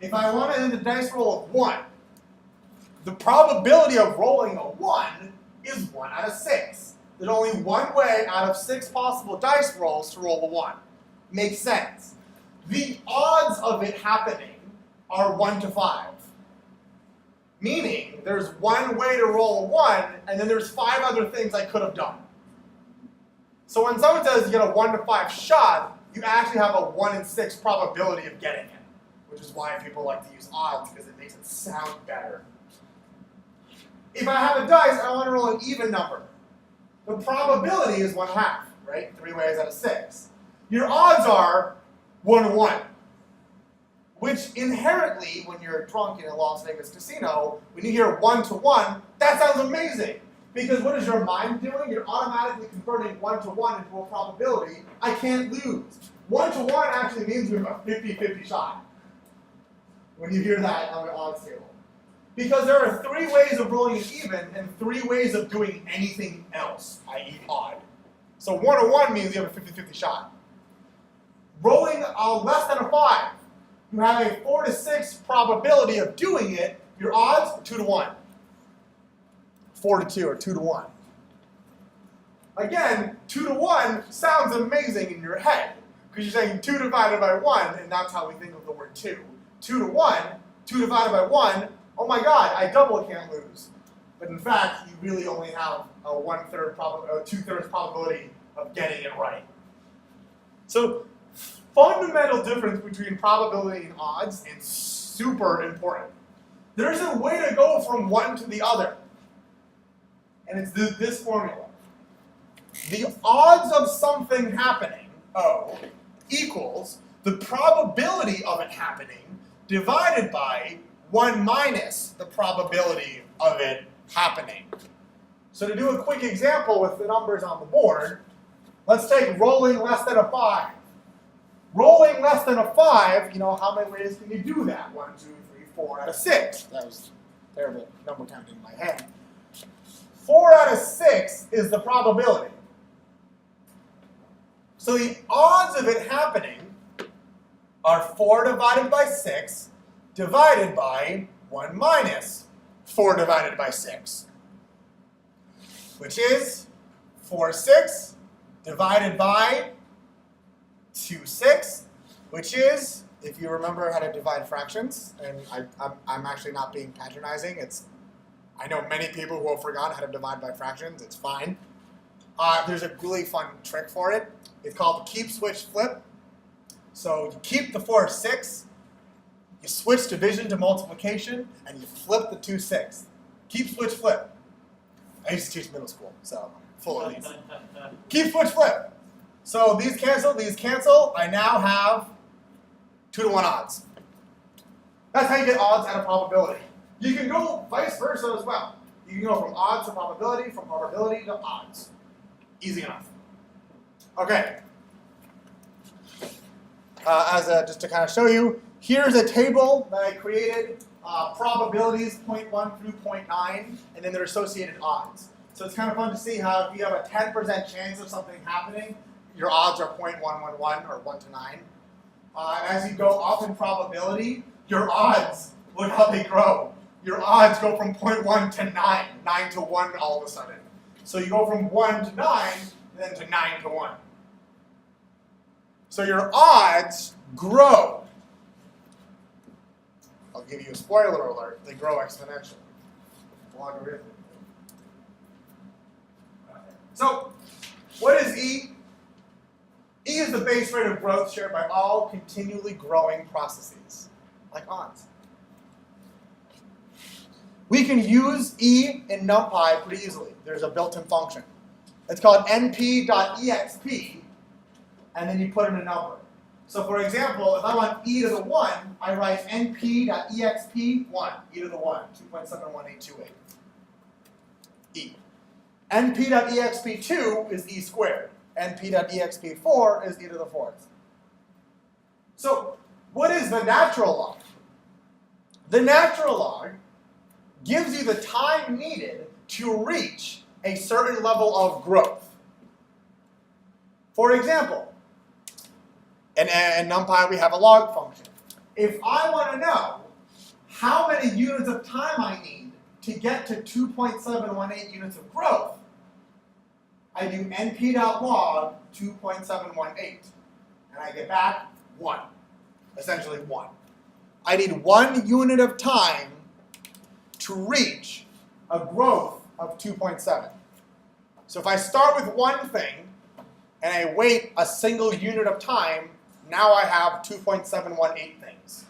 If I want to end the dice roll of 1, the probability of rolling a 1 is 1 out of 6. There's only one way out of 6 possible dice rolls to roll a 1. Makes sense. The odds of it happening are 1 to 5. Meaning, there's one way to roll a 1, and then there's 5 other things I could have done. So when someone says you get a 1 to 5 shot, you actually have a 1 in 6 probability of getting it. Which is why people like to use odds, because it makes it sound better. If I have a dice, I want to roll an even number. The probability is 1/2, right? 3 ways out of 6. Your odds are 1 to 1. Which inherently, when you're drunk in a Las Vegas casino, when you hear 1 to 1, that sounds amazing. Because what is your mind doing? You're automatically converting 1 to 1 into a probability. I can't lose. 1 to 1 actually means we have a 50-50 shot. When you hear that on an odds table. Because there are 3 ways of rolling it even and 3 ways of doing anything else, i.e. odd. So 1 to 1 means you have a 50-50 shot. Rolling less than a 5, you have a 4 to 6 probability of doing it. Your odds are 2 to 1. 4 to 2 or 2 to 1. Again, 2 to 1 sounds amazing in your head because you're saying 2 divided by 1, and that's how we think of the word 2. 2 to 1, 2 divided by 1, oh my god, I double can't lose. But in fact, you really only have a 2/3 probability of getting it right. So, fundamental difference between probability and odds, and super important. There's a way to go from one to the other. And it's this formula. The odds of something happening, O, equals the probability of it happening divided by 1 minus the probability of it happening. So to do a quick example with the numbers on the board, let's take rolling less than a 5. Rolling less than a 5, you know, how many ways can you do that? 1, 2, 3, 4 out of 6. That was terrible number counting in my head. 4 out of 6 is the probability. So the odds of it happening are 4 divided by 6 divided by 1 minus 4 divided by 6, which is 4 6 divided by 2 6, which is, if you remember how to divide fractions, and I'm actually not being patronizing, I know many people who have forgotten how to divide by fractions, it's fine. There's a really fun trick for it. It's called the keep, switch, flip. So you keep the 4 6, you switch division to multiplication, and you flip the 2 6. Keep, switch, flip. I used to teach middle school, so I'm full of these. Keep, switch, flip. So these cancel. I now have 2 to 1 odds. That's how you get odds out of probability. You can go vice versa as well. You can go from odds to probability, from probability to odds. Easy enough. Okay. Just to kind of show you, here's a table that I created, probabilities 0.1 through 0.9, and then their associated odds. So it's kind of fun to see how if you have a 10% chance of something happening, your odds are 0.111 or 1 to 9. As you go up in probability, your odds, look how they grow. Your odds go from 0.1 to 9, 9 to 1 all of a sudden. So you go from 1 to 9, then to 9 to 1. So your odds grow. I'll give you a spoiler alert, they grow exponentially. Logarithmic. So, what is E? E is the base rate of growth shared by all continually growing processes, like odds. We can use E in NumPy pretty easily. There's a built-in function. It's called np.exp, and then you put in a number. So for example, if I want e to the 1, I write np.exp 1, e to the 1, 2.71828. E. np.exp 2 is e squared. np.exp 4 is e to the 4th. So what is the natural log? The natural log gives you the time needed to reach a certain level of growth. For example, in NumPy we have a log function. If I want to know how many units of time I need to get to 2.718 units of growth, I do np.log 2.718, and I get back 1, essentially 1. I need 1 unit of time to reach a growth of 2.7. So if I start with one thing, and I wait a single unit of time, now I have 2.718 things.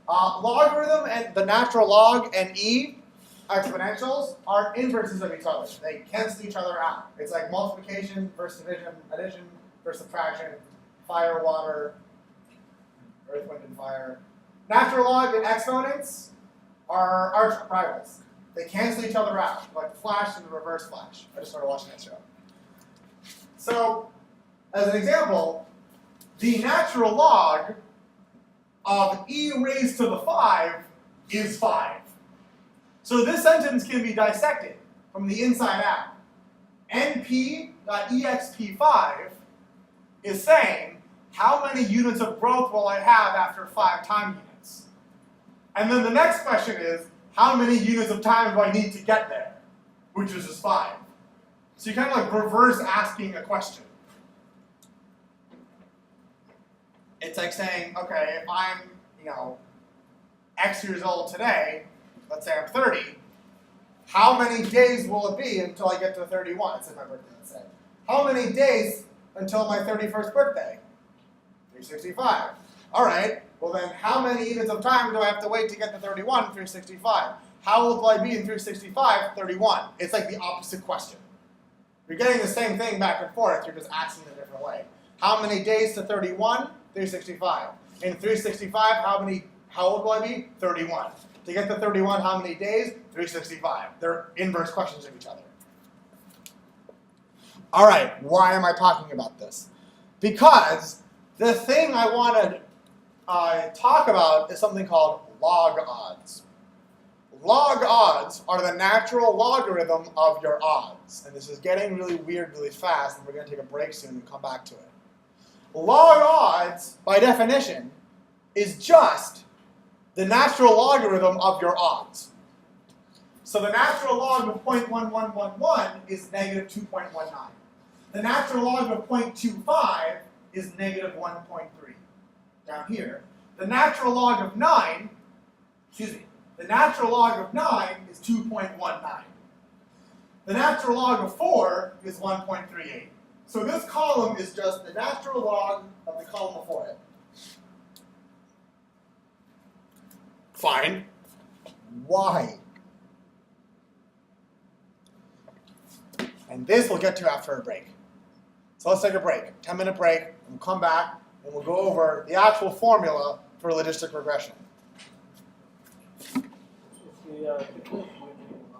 Logarithm and the natural log and e exponentials are inverses of each other. They cancel each other out. It's like multiplication versus division, addition versus subtraction, fire, water, earth, wind, and fire. Natural log and exponents are arch rivals. They cancel each other out, like the Flash and the Reverse Flash. I just started watching that show. So, as an example, the natural log of e raised to the 5 is 5. So this sentence can be dissected from the inside out. np.exp5 is saying, how many units of growth will I have after 5 time units? And then the next question is, how many units of time do I need to get there? Which is just 5. So you kind of like reverse asking a question. It's like saying, okay, if I'm, X years old today, let's say I'm 30, how many days will it be until I get to 31? It's my birthday, let's say. How many days until my 31st birthday? 365. All right, well then how many units of time do I have to wait to get to 31, 365? How old will I be in 365, 31? It's like the opposite question. You're getting the same thing back and forth, you're just asking it a different way. How many days to 31? 365. In 365, how old will I be? 31. To get to 31, how many days? 365. They're inverse questions of each other. All right, why am I talking about this? Because the thing I want to talk about is something called log odds. Log odds are the natural logarithm of your odds. And this is getting really weird really fast, and we're going to take a break soon and come back to it. Log odds, by definition, is just the natural logarithm of your odds. So the natural log of 0.1111 is negative 2.19. The natural log of 0.25 is negative 1.3. Down here. The natural log of 9, the natural log of 9 is 2.19. The natural log of 4 is 1.38. So this column is just the natural log of the column before it. Fine. Why? And this we'll get to after a break. So let's take a break, 10-minute break, and we'll come back and we'll go over the actual formula for logistic regression. The difference between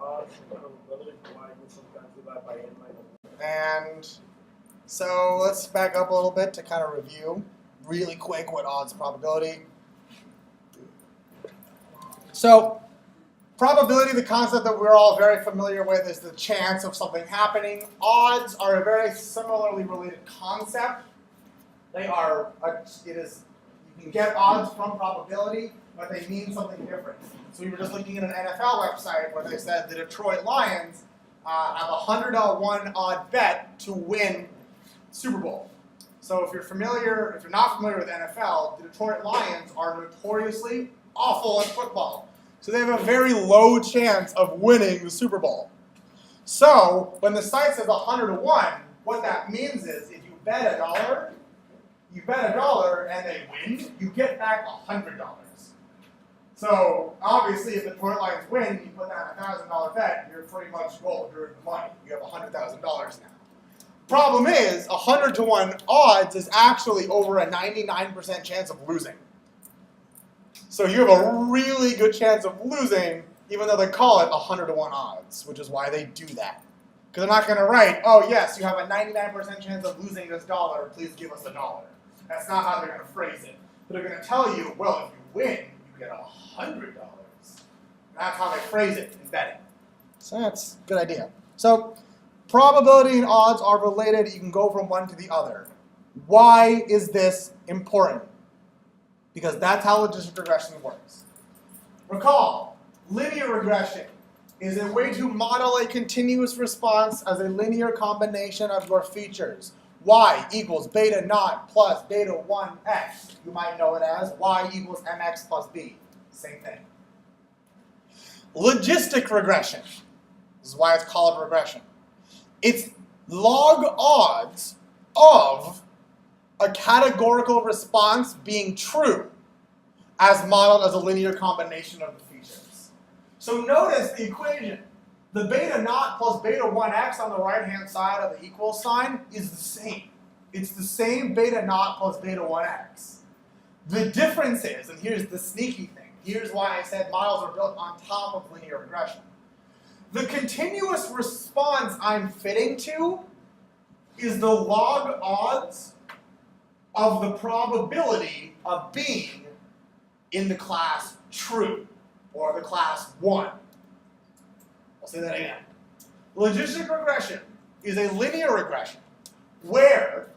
odds and probability for y equals sometimes divided by n minus 1. And so let's back up a little bit to kind of review really quick what odds and probability. So probability, the concept that we're all very familiar with, is the chance of something happening. Odds are a very similarly related concept. They are, you can get odds from probability, but they mean something different. So we were just looking at an NFL website where they said the Detroit Lions have a 100-1 odd bet to win Super Bowl. So if you're not familiar with NFL, the Detroit Lions are notoriously awful at football. So they have a very low chance of winning the Super Bowl. So when the site says 100-1, what that means is if you bet $1, and they win, you get back $100. So obviously if the Detroit Lions win, you put down a $1,000 bet, you're pretty much gold, you're in the money. You have $100,000 now. Problem is, 100-1 odds is actually over a 99% chance of losing. So you have a really good chance of losing, even though they call it 100-1 odds, which is why they do that. Because they're not going to write, oh yes, you have a 99% chance of losing this dollar, please give us $1. That's not how they're going to phrase it. They're going to tell you, well, if you win, you get $100. That's how they phrase it in betting. So that's a good idea. So probability and odds are related. You can go from one to the other. Why is this important? Because that's how logistic regression works. Recall, linear regression is a way to model a continuous response as a linear combination of your features. Y equals beta naught plus beta 1x. You might know it as y equals mx plus b. Same thing. Logistic regression. This is why it's called regression. It's log odds of a categorical response being true as modeled as a linear combination of the features. So notice the equation. The beta naught plus beta 1x on the right-hand side of the equal sign is the same. It's the same beta naught plus beta 1x. The difference is, and here's the sneaky thing, here's why I said models are built on top of linear regression. The continuous response I'm fitting to is the log odds of the probability of being in the class true, or the class 1. I'll say that again. Logistic regression is a linear regression where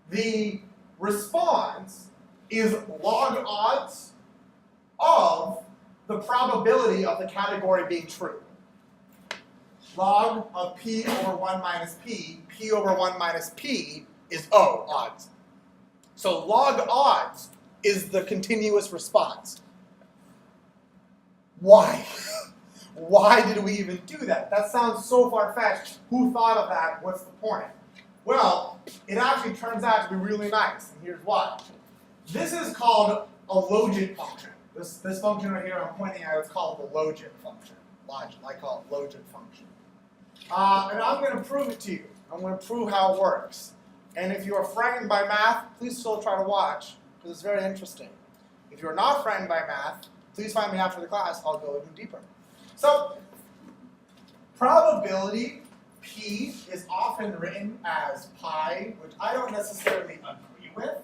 the response is log odds of the probability of the category being true. Log of p over 1 minus p over 1 minus p is O, odds. So log odds is the continuous response. Why? Why did we even do that? That sounds so far-fetched. Who thought of that? What's the point? Well, it actually turns out to be really nice, and here's why. This is called a logit function. This function right here I'm pointing at is called the logit function. I call it logit function. And I'm going to prove it to you. I'm going to prove how it works. And if you are frightened by math, please still try to watch, because it's very interesting. If you're not frightened by math, please find me after the class. I'll go even deeper. So, probability P is often written as pi, which I don't necessarily agree with,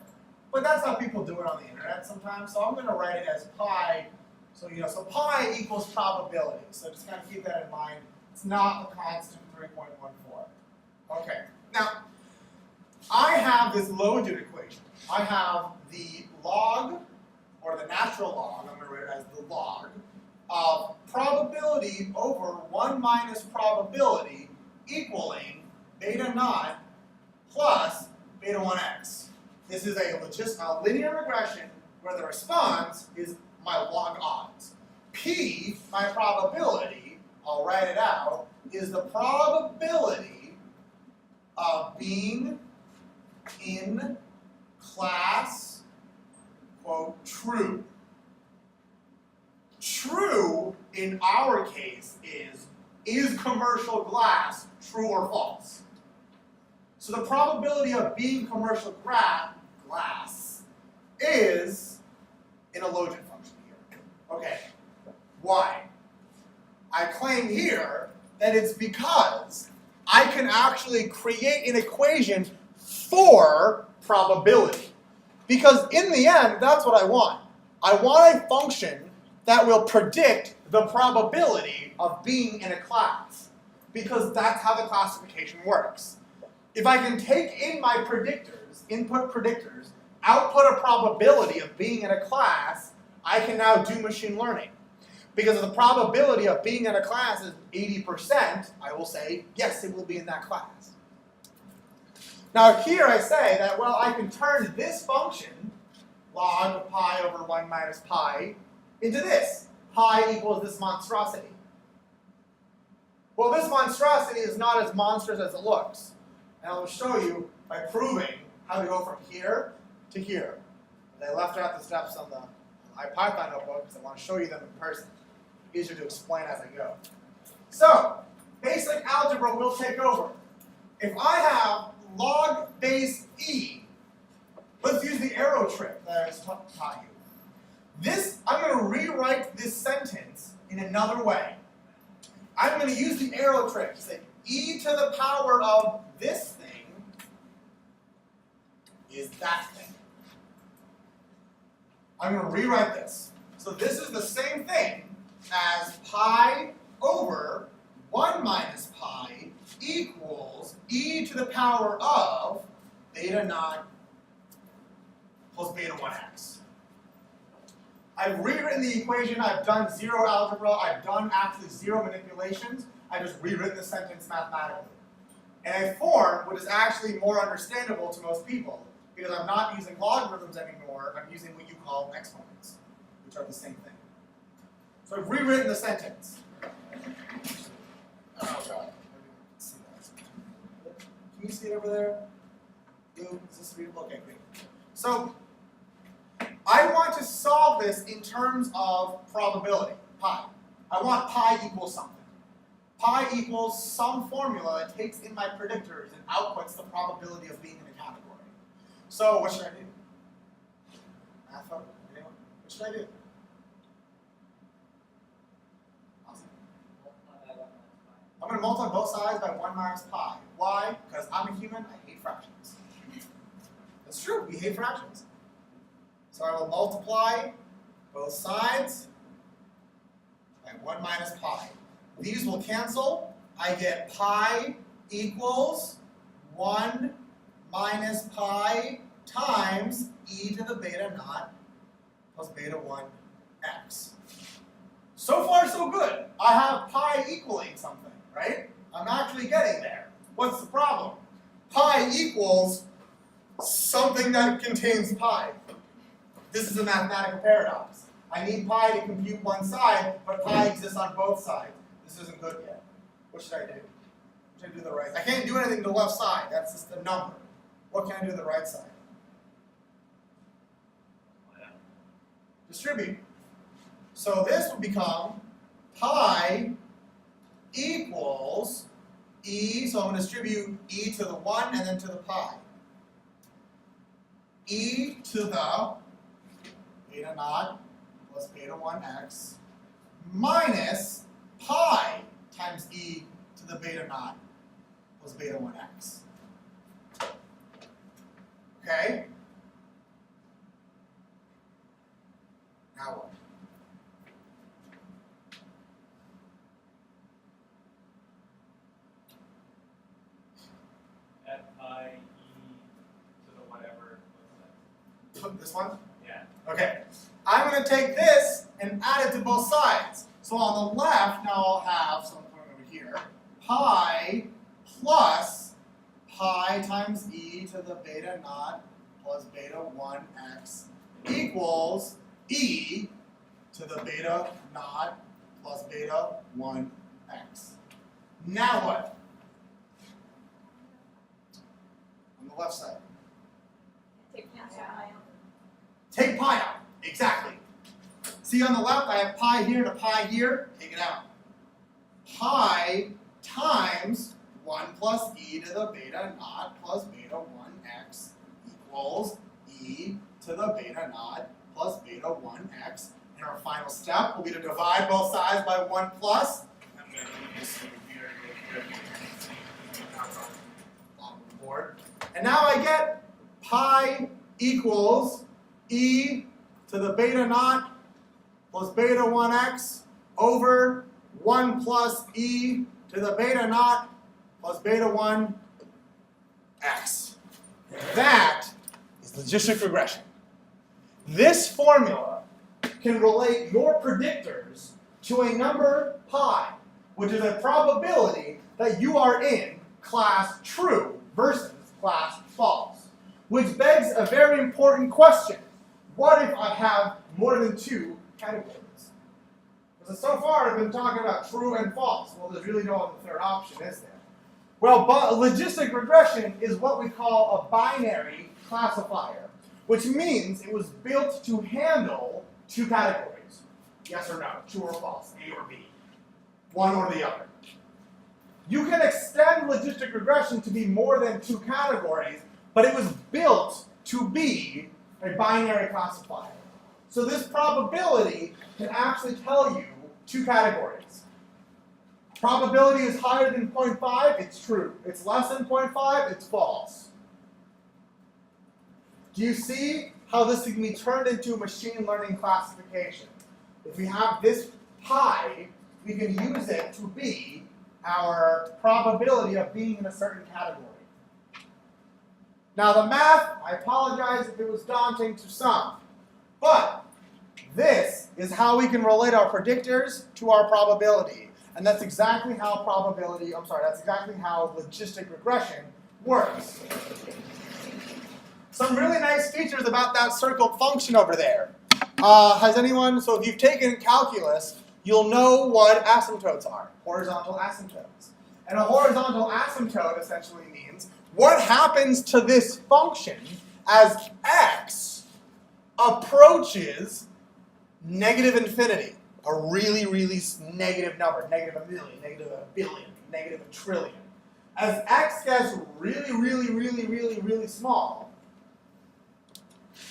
but that's how people do it on the internet sometimes. So I'm going to write it as pi. So so pi equals probability. So just kind of keep that in mind. It's not a constant 3.14. Okay. Now, I have this logit equation. I have the log, or the natural log, I'm going to write it as the log, of probability over 1 minus probability equaling beta naught plus beta 1x. This is a linear regression where the response is my log odds. P, my probability, I'll write it out, is the probability of being in class, quote, true. True, in our case, is commercial glass true or false? So the probability of being commercial glass is in a logit function here. Okay, why? I claim here that it's because I can actually create an equation for probability. Because in the end, that's what I want. I want a function that will predict the probability of being in a class. Because that's how the classification works. If I can take in my predictors, input predictors, output a probability of being in a class, I can now do machine learning. Because if the probability of being in a class is 80%, I will say, yes, it will be in that class. Now here I say that, well, I can turn this function, log of pi over 1 minus pi, into this. Pi equals this monstrosity. Well, this monstrosity is not as monstrous as it looks. And I'll show you by proving how to go from here to here. And I left out the steps on the IPython notebook because I want to show you them in person. Easier to explain as I go. So, basic algebra will take over. If I have log base e, let's use the arrow trick that I just taught you. I'm going to rewrite this sentence in another way. I'm going to use the arrow trick to say e to the power of this thing is that thing. I'm going to rewrite this. So this is the same thing as pi over 1 minus pi equals e to the power of beta naught plus beta 1x. I've rewritten the equation, I've done zero algebra, I've done actually zero manipulations, I've just rewritten the sentence mathematically. In a form which is actually more understandable to most people, because I'm not using logarithms anymore, I'm using what you call exponents, which are the same thing. So I've rewritten the sentence. Oh god. See that. Can you see it over there? Blue, is this readable? Okay, great. So I want to solve this in terms of probability, pi. I want pi equals something. Pi equals some formula that takes in my predictors and outputs the probability of being in a category. So what should I do? Math fun? Anyone? What should I do? I'm going to multiply both sides by 1 minus pi. Why? Because I'm a human, I hate fractions. That's true, we hate fractions. So I will multiply both sides by 1 minus pi. These will cancel. I get pi equals 1 minus pi times e to the beta naught plus beta 1 x. So far, so good. I have pi equaling something, right? I'm actually getting there. What's the problem? Pi equals something that contains pi. This is a mathematical paradox. I need pi to compute one side, but pi exists on both sides. This isn't good yet. What should I do? What should I do to the right? I can't do anything to the left side. That's just a number. What can I do to the right side? Distribute. So this will become pi equals e, so I'm going to distribute e to the 1 and then to the pi. E to the beta naught plus beta 1x minus pi times e to the beta naught plus beta 1x. Okay? Now what? At pi e to the whatever, what's that? This one? Yeah. Okay. I'm going to take this and add it to both sides. So on the left, now I'll have, so I'm putting it over here, pi plus pi times e to the beta naught plus beta 1x equals e to the beta naught plus beta 1x. Now what? On the left side. Take pi out. Exactly. See on the left, I have pi here to pi here. Take it out. Pi times 1 plus e to the beta naught plus beta 1x equals e to the beta naught plus beta 1x. And our final step will be to divide both sides by 1 plus. I'm going to move this over here real quick. Bottom of the board. And now I get pi equals e to the beta naught plus beta 1x over 1 plus e to the beta naught plus beta 1x. That is logistic regression. This formula can relate your predictors to a number pi, which is a probability that you are in class true versus class false, which begs a very important question. What if I have more than 2 categories? Because so far I've been talking about true and false. Well, there's really no other third option, is there? Well, logistic regression is what we call a binary classifier, which means it was built to handle 2 categories. Yes or no, true or false, A or B, one or the other. You can extend logistic regression to be more than 2 categories, but it was built to be a binary classifier. So this probability can actually tell you 2 categories. Probability is higher than 0.5, it's true. It's less than 0.5, it's false. Do you see how this can be turned into a machine learning classification? If we have this pi, we can use it to be our probability of being in a certain category. Now the math, I apologize if it was daunting to some, but This is how we can relate our predictors to our probability. And that's exactly how that's exactly how logistic regression works. Some really nice features about that circled function over there. So if you've taken calculus, you'll know what asymptotes are, horizontal asymptotes. And a horizontal asymptote essentially means what happens to this function as x approaches negative infinity, a really, really negative number, negative a million, negative a billion, negative a trillion. As x gets really, really, really, really, really small,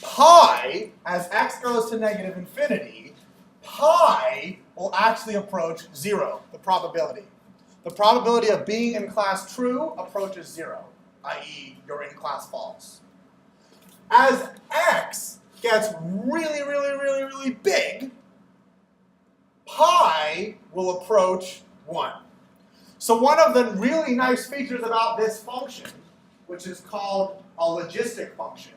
pi, as x goes to negative infinity, pi will actually approach 0, the probability. The probability of being in class true approaches 0, i.e. you're in class false. As x gets really, really, really, really big, pi will approach 1. So one of the really nice features about this function, which is called a logistic function,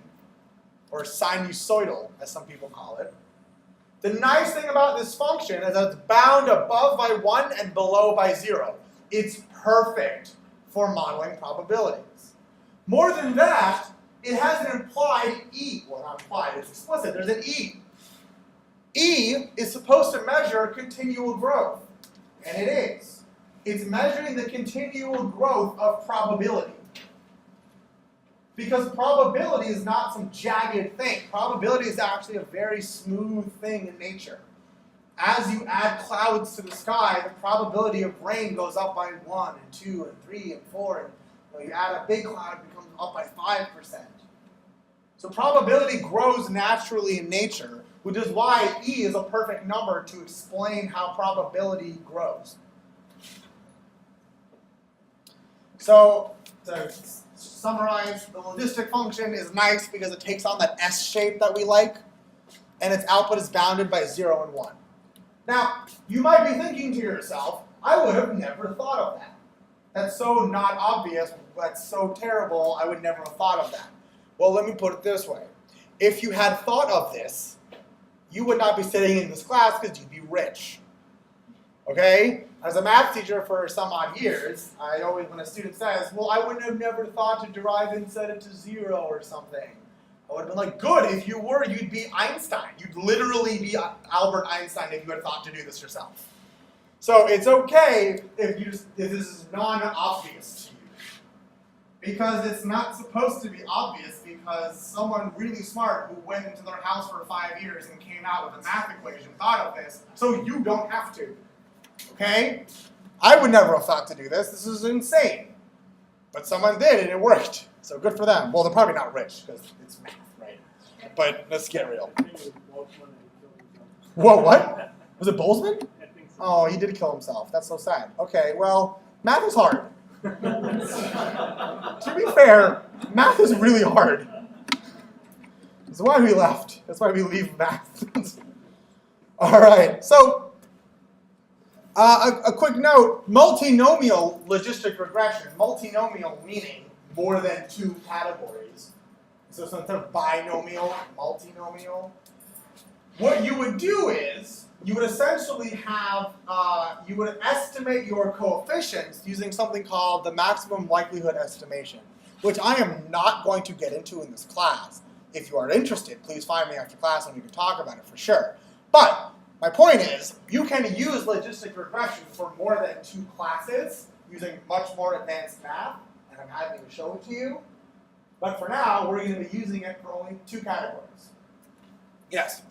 or sinusoidal, as some people call it, the nice thing about this function is that it's bound above by 1 and below by 0. It's perfect for modeling probabilities. More than that, it has an implied E. Well, not implied, it's explicit. There's an E. E is supposed to measure continual growth, and it is. It's measuring the continual growth of probability. Because probability is not some jagged thing. Probability is actually a very smooth thing in nature. As you add clouds to the sky, the probability of rain goes up by 1 and 2 and 3 and 4. And when you add a big cloud, it becomes up by 5%. So probability grows naturally in nature, which is why E is a perfect number to explain how probability grows. So, to summarize, the logistic function is nice because it takes on that S shape that we like, and its output is bounded by 0 and 1. Now, you might be thinking to yourself, I would have never thought of that. That's so not obvious, that's so terrible, I would never have thought of that. Well, let me put it this way. If you had thought of this, you would not be sitting in this class because you'd be rich. Okay? As a math teacher for some odd years, I always, when a student says, well, I would have never thought to derive and set it to 0 or something, I would have been like, good, if you were, you'd be Einstein. You'd literally be Albert Einstein if you had thought to do this yourself. So it's okay if this is non-obvious to you. Because it's not supposed to be obvious, because someone really smart who went into their house for 5 years and came out with a math equation thought of this, so you don't have to. Okay? I would never have thought to do this. This is insane. But someone did, and it worked. So good for them. Well, they're probably not rich, because it's math, right? But let's get real. Whoa, what? Was it Boltzmann? I think so. Oh, he did kill himself. That's so sad. Okay, well, math is hard. To be fair, math is really hard. That's why we left. That's why we leave math. All right, so a quick note, multinomial logistic regression, multinomial meaning more than 2 categories. So instead of binomial, multinomial. What you would do is, you would essentially have, you would estimate your coefficients using something called the maximum likelihood estimation, which I am not going to get into in this class. If you are interested, please find me after class and we can talk about it for sure. But my point is, you can use logistic regression for more than 2 classes using much more advanced math, and I'm happy to show it to you. But for now, we're going to be using it for only 2 categories. Yes?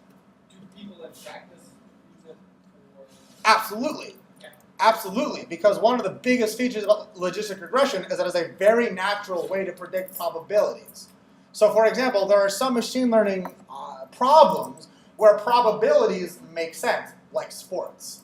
Do people in practice use it? Absolutely. Absolutely, because one of the biggest features about logistic regression is that it's a very natural way to predict probabilities. So for example, there are some machine learning problems where probabilities make sense, like sports.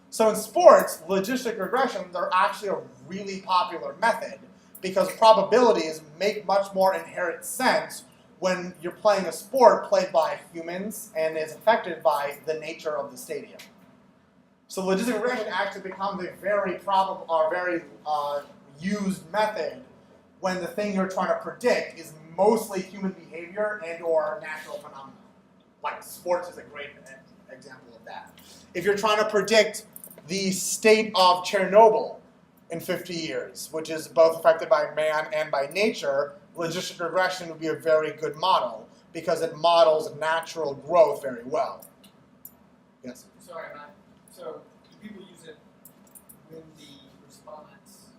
So in sports, logistic regressions are actually a really popular method because probabilities make much more inherent sense when you're playing a sport played by humans and is affected by the nature of the stadium. So logistic regression actually becomes a very used method when the thing you're trying to predict is mostly human behavior and or natural phenomena, Like sports is a great example of that. If you're trying to predict the state of Chernobyl in 50 years, which is both affected by man and by nature, logistic regression would be a very good model because it models natural growth very well. Yes? Sorry, so do people use it when the response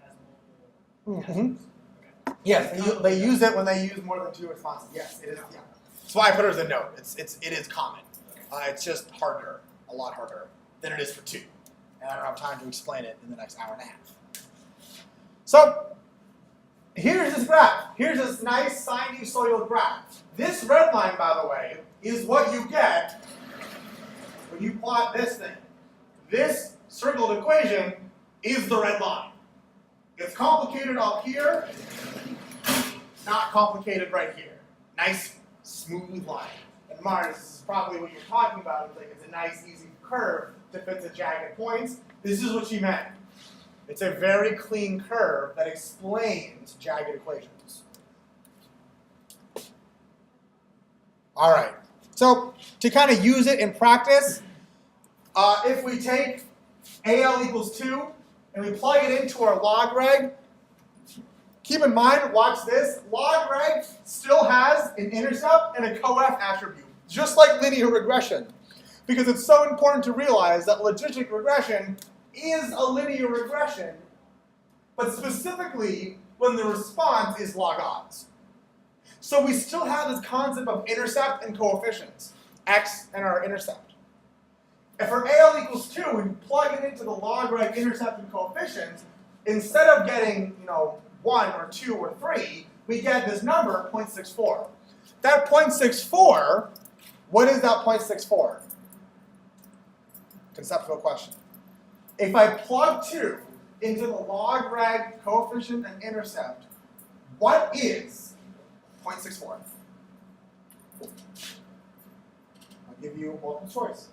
has multiple answers? Okay. Yes, they use it when they use more than 2 responses. Yes, it is. Yeah. That's why I put it as a note. It is common. It's just harder, a lot harder than it is for 2. And I don't have time to explain it in the next hour and a half. So here's this graph. Here's this nice sinusoidal graph. This red line, by the way, is what you get when you plot this thing. This circled equation is the red line. It's complicated up here, not complicated right here. Nice, smooth line. And Mars, this is probably what you're talking about. It's a nice, easy curve to fit the jagged points. This is what she meant. It's a very clean curve that explains jagged equations. All right. So to kind of use it in practice, if we take AL equals 2 and we plug it into our logreg, keep in mind, watch this, logreg still has an intercept and a coef attribute, just like linear regression. Because it's so important to realize that logistic regression is a linear regression, but specifically when the response is log odds. So we still have this concept of intercept and coefficients, x and our intercept. If our AL equals 2, we plug it into the logreg intercept and coefficients, instead of getting 1 or 2 or 3, we get this number, 0.64. That 0.64, what is that 0.64? Conceptual question. If I plug 2 into the logreg coefficient and intercept, what is 0.64? I'll give you multiple choice.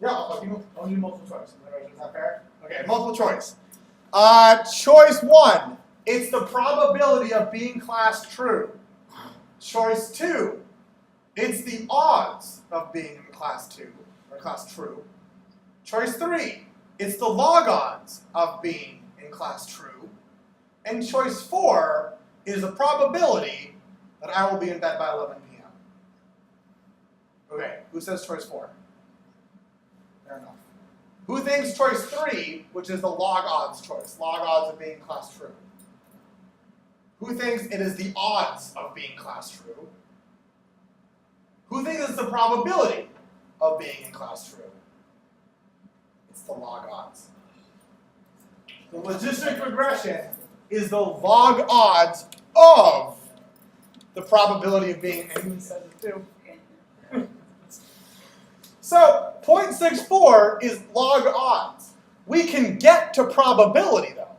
Yeah, I'll give you multiple choice. Is that fair? Okay, multiple choice. Choice 1, it's the probability of being class true. Choice 2, it's the odds of being in class 2, or class true. Choice 3, it's the log odds of being in class true. And choice 4 is the probability that I will be in bed by 11 p.m. Okay, who says choice 4? Fair enough. Who thinks choice 3, which is the log odds choice, log odds of being class true? Who thinks it is the odds of being class true? Who thinks it's the probability of being in class true? It's the log odds. The logistic regression is the log odds of the probability of being, and who says it too? So 0.64 is log odds. We can get to probability though.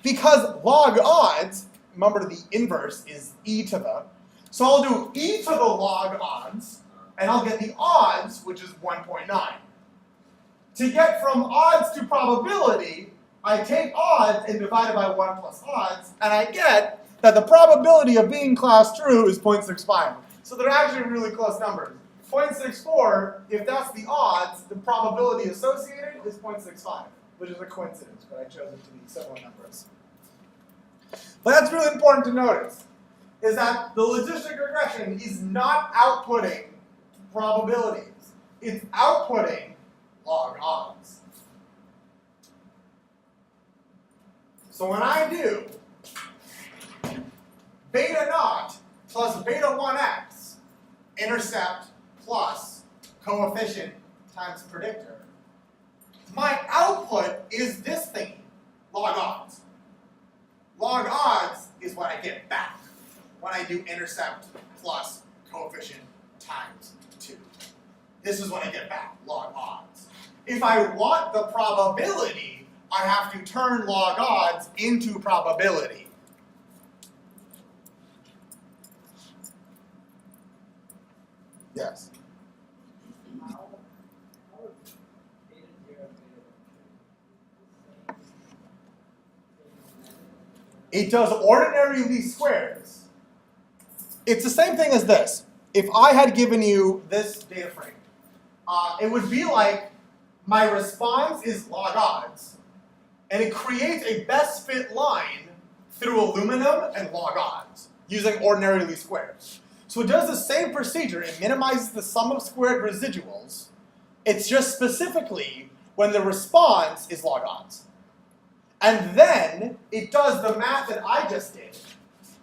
Because log odds, remember the inverse is e to the, so I'll do e to the log odds, and I'll get the odds, which is 1.9. To get from odds to probability, I take odds and divide it by 1 plus odds, and I get that the probability of being class true is 0.65. So they're actually really close numbers. 0.64, if that's the odds, the probability associated is 0.65, which is a coincidence, but I chose it to be similar numbers. But that's really important to notice, is that the logistic regression is not outputting probabilities. It's outputting log odds. So when I do beta naught plus beta 1x, intercept plus coefficient times predictor, my output is this thing, log odds. Log odds is what I get back when I do intercept plus coefficient times 2. This is what I get back, log odds. If I want the probability, I have to turn log odds into probability. Yes? It does ordinary least squares. It's the same thing as this. if I had given you this data frame, it would be like my response is log odds, and it creates a best fit line through aluminum and log odds using ordinary least squares. So it does the same procedure. It minimizes the sum of squared residuals. It's just specifically when the response is log odds. And then it does the math that I just did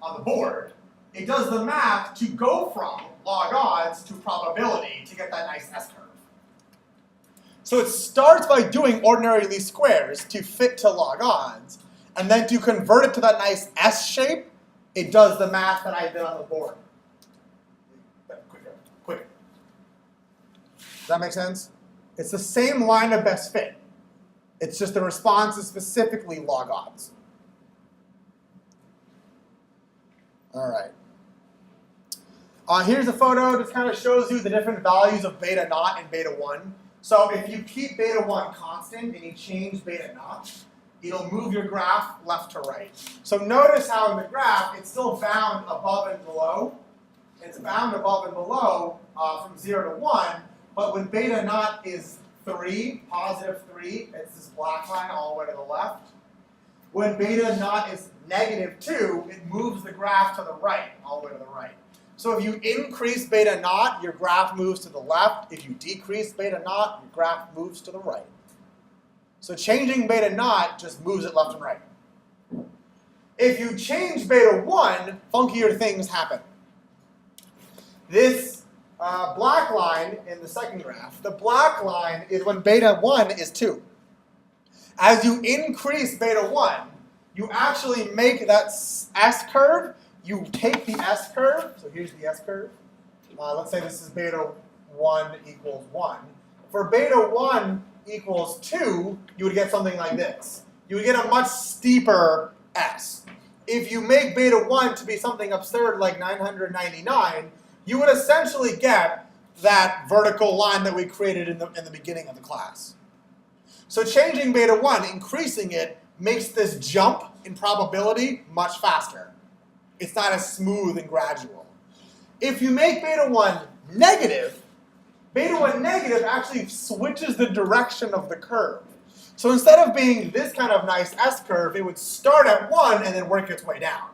on the board. It does the math to go from log odds to probability to get that nice S-curve. So it starts by doing ordinary least squares to fit to log odds, and then to convert it to that nice S shape, it does the math that I did on the board. Quicker. Does that make sense? It's the same line of best fit. It's just the response is specifically log odds. All right. Here's a photo that kind of shows you the different values of beta naught and beta 1. So if you keep beta 1 constant and you change beta naught, it'll move your graph left to right. So notice how in the graph it's still bound above and below. It's bound above and below from 0 to 1, but when beta naught is 3, positive 3, it's this black line all the way to the left. When beta naught is negative 2, it moves the graph to the right, all the way to the right. So if you increase beta naught, your graph moves to the left. If you decrease beta naught, your graph moves to the right. So changing beta naught just moves it left and right. If you change beta 1, funkier things happen. This black line in the second graph, the black line is when beta 1 is 2. As you increase beta 1, you actually make that S-curve. You take the S-curve, so here's the S-curve. Let's say this is beta 1 equals 1. For beta 1 equals 2, you would get something like this. You would get a much steeper S. If you make beta 1 to be something absurd like 999, you would essentially get that vertical line that we created in the beginning of the class. So changing beta 1, increasing it, makes this jump in probability much faster. It's not as smooth and gradual. If you make beta 1 negative actually switches the direction of the curve. So instead of being this kind of nice S-curve, it would start at 1 and then work its way down.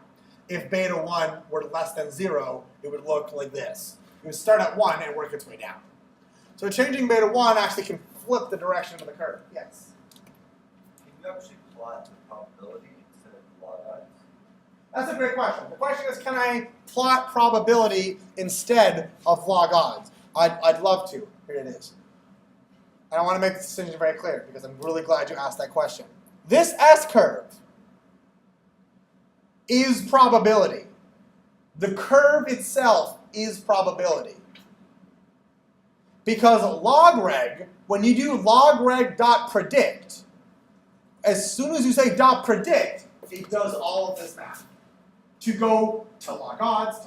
If beta 1 were less than 0, it would look like this. It would start at 1 and work its way down. So changing beta 1 actually can flip the direction of the curve. Yes? Can you actually plot the probability instead of log odds? That's a great question. The question is, can I plot probability instead of log odds? I'd love to. Here it is. And I want to make this distinction very clear because I'm really glad you asked that question. This S-curve is probability. The curve itself is probability. Because logreg, when you do logreg.predict, as soon as you say .predict, it does all of this math. To go to log odds,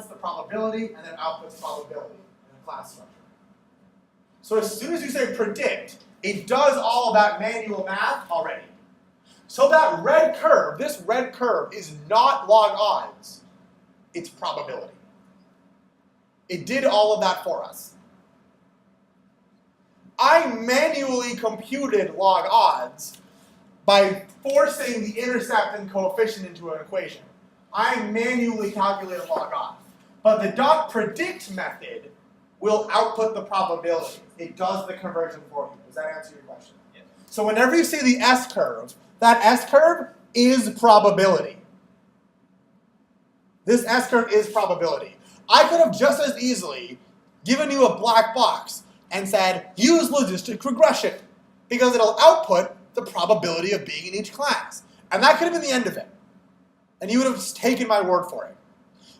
to probability, and then outputs probability in a class structure. So as soon as you say predict, it does all of that manual math already. So that red curve, this red curve, is not log odds. It's probability. It did all of that for us. I manually computed log odds by forcing the intercept and coefficient into an equation. I manually calculated log odds. But the .predict method will output the probability. It does the conversion for you. Does that answer your question? Yes. So whenever you see the S-curve, that S-curve is probability. This S-curve is probability. I could have just as easily given you a black box and said, use logistic regression, because it'll output the probability of being in each class. And that could have been the end of it. And you would have just taken my word for it.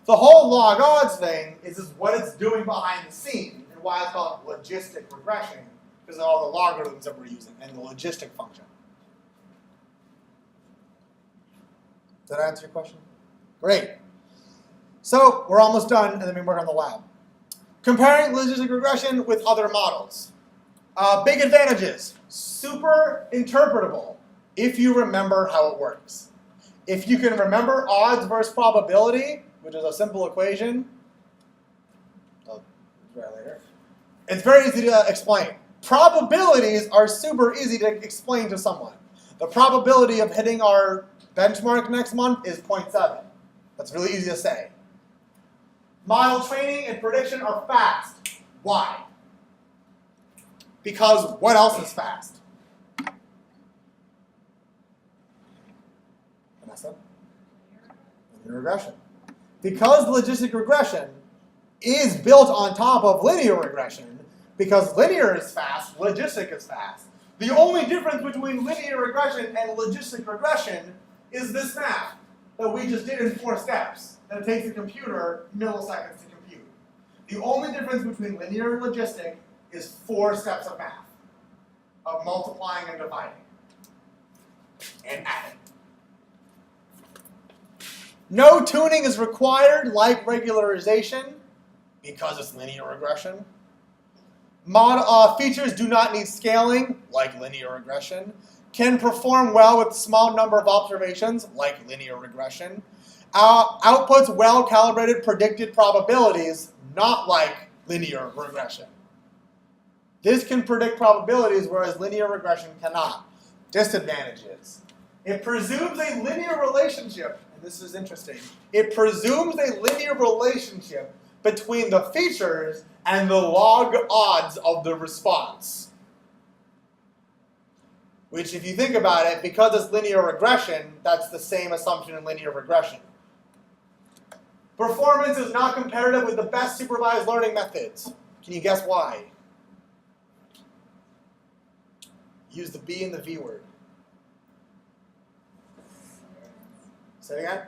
The whole log odds thing is just what it's doing behind the scenes, and why it's called logistic regression, because of all the logarithms that we're using and the logistic function. Did that answer your question? Great. So we're almost done, and then we work on the lab. Comparing logistic regression with other models. Big advantages. Super interpretable if you remember how it works. If you can remember odds versus probability, which is a simple equation, later. It's very easy to explain. Probabilities are super easy to explain to someone. The probability of hitting our benchmark next month is 0.7. That's really easy to say. Model training and prediction are fast. Why? Because what else is fast? Vanessa? Linear regression. Because logistic regression is built on top of linear regression, because linear is fast, logistic is fast. The only difference between linear regression and logistic regression is this math that we just did in 4 steps, that it takes a computer milliseconds to compute. The only difference between linear and logistic is 4 steps of math, of multiplying and dividing, and adding. No tuning is required like regularization, because it's linear regression. Features do not need scaling, like linear regression. Can perform well with a small number of observations, like linear regression. Outputs well-calibrated predicted probabilities, not like linear regression. This can predict probabilities, whereas linear regression cannot. Disadvantages. It presumes a linear relationship, and this is interesting. It presumes a linear relationship between the features and the log odds of the response. Which, if you think about it, because it's linear regression, that's the same assumption in linear regression. Performance is not competitive with the best supervised learning methods. Can you guess why? Use the B and the V word. Say it again.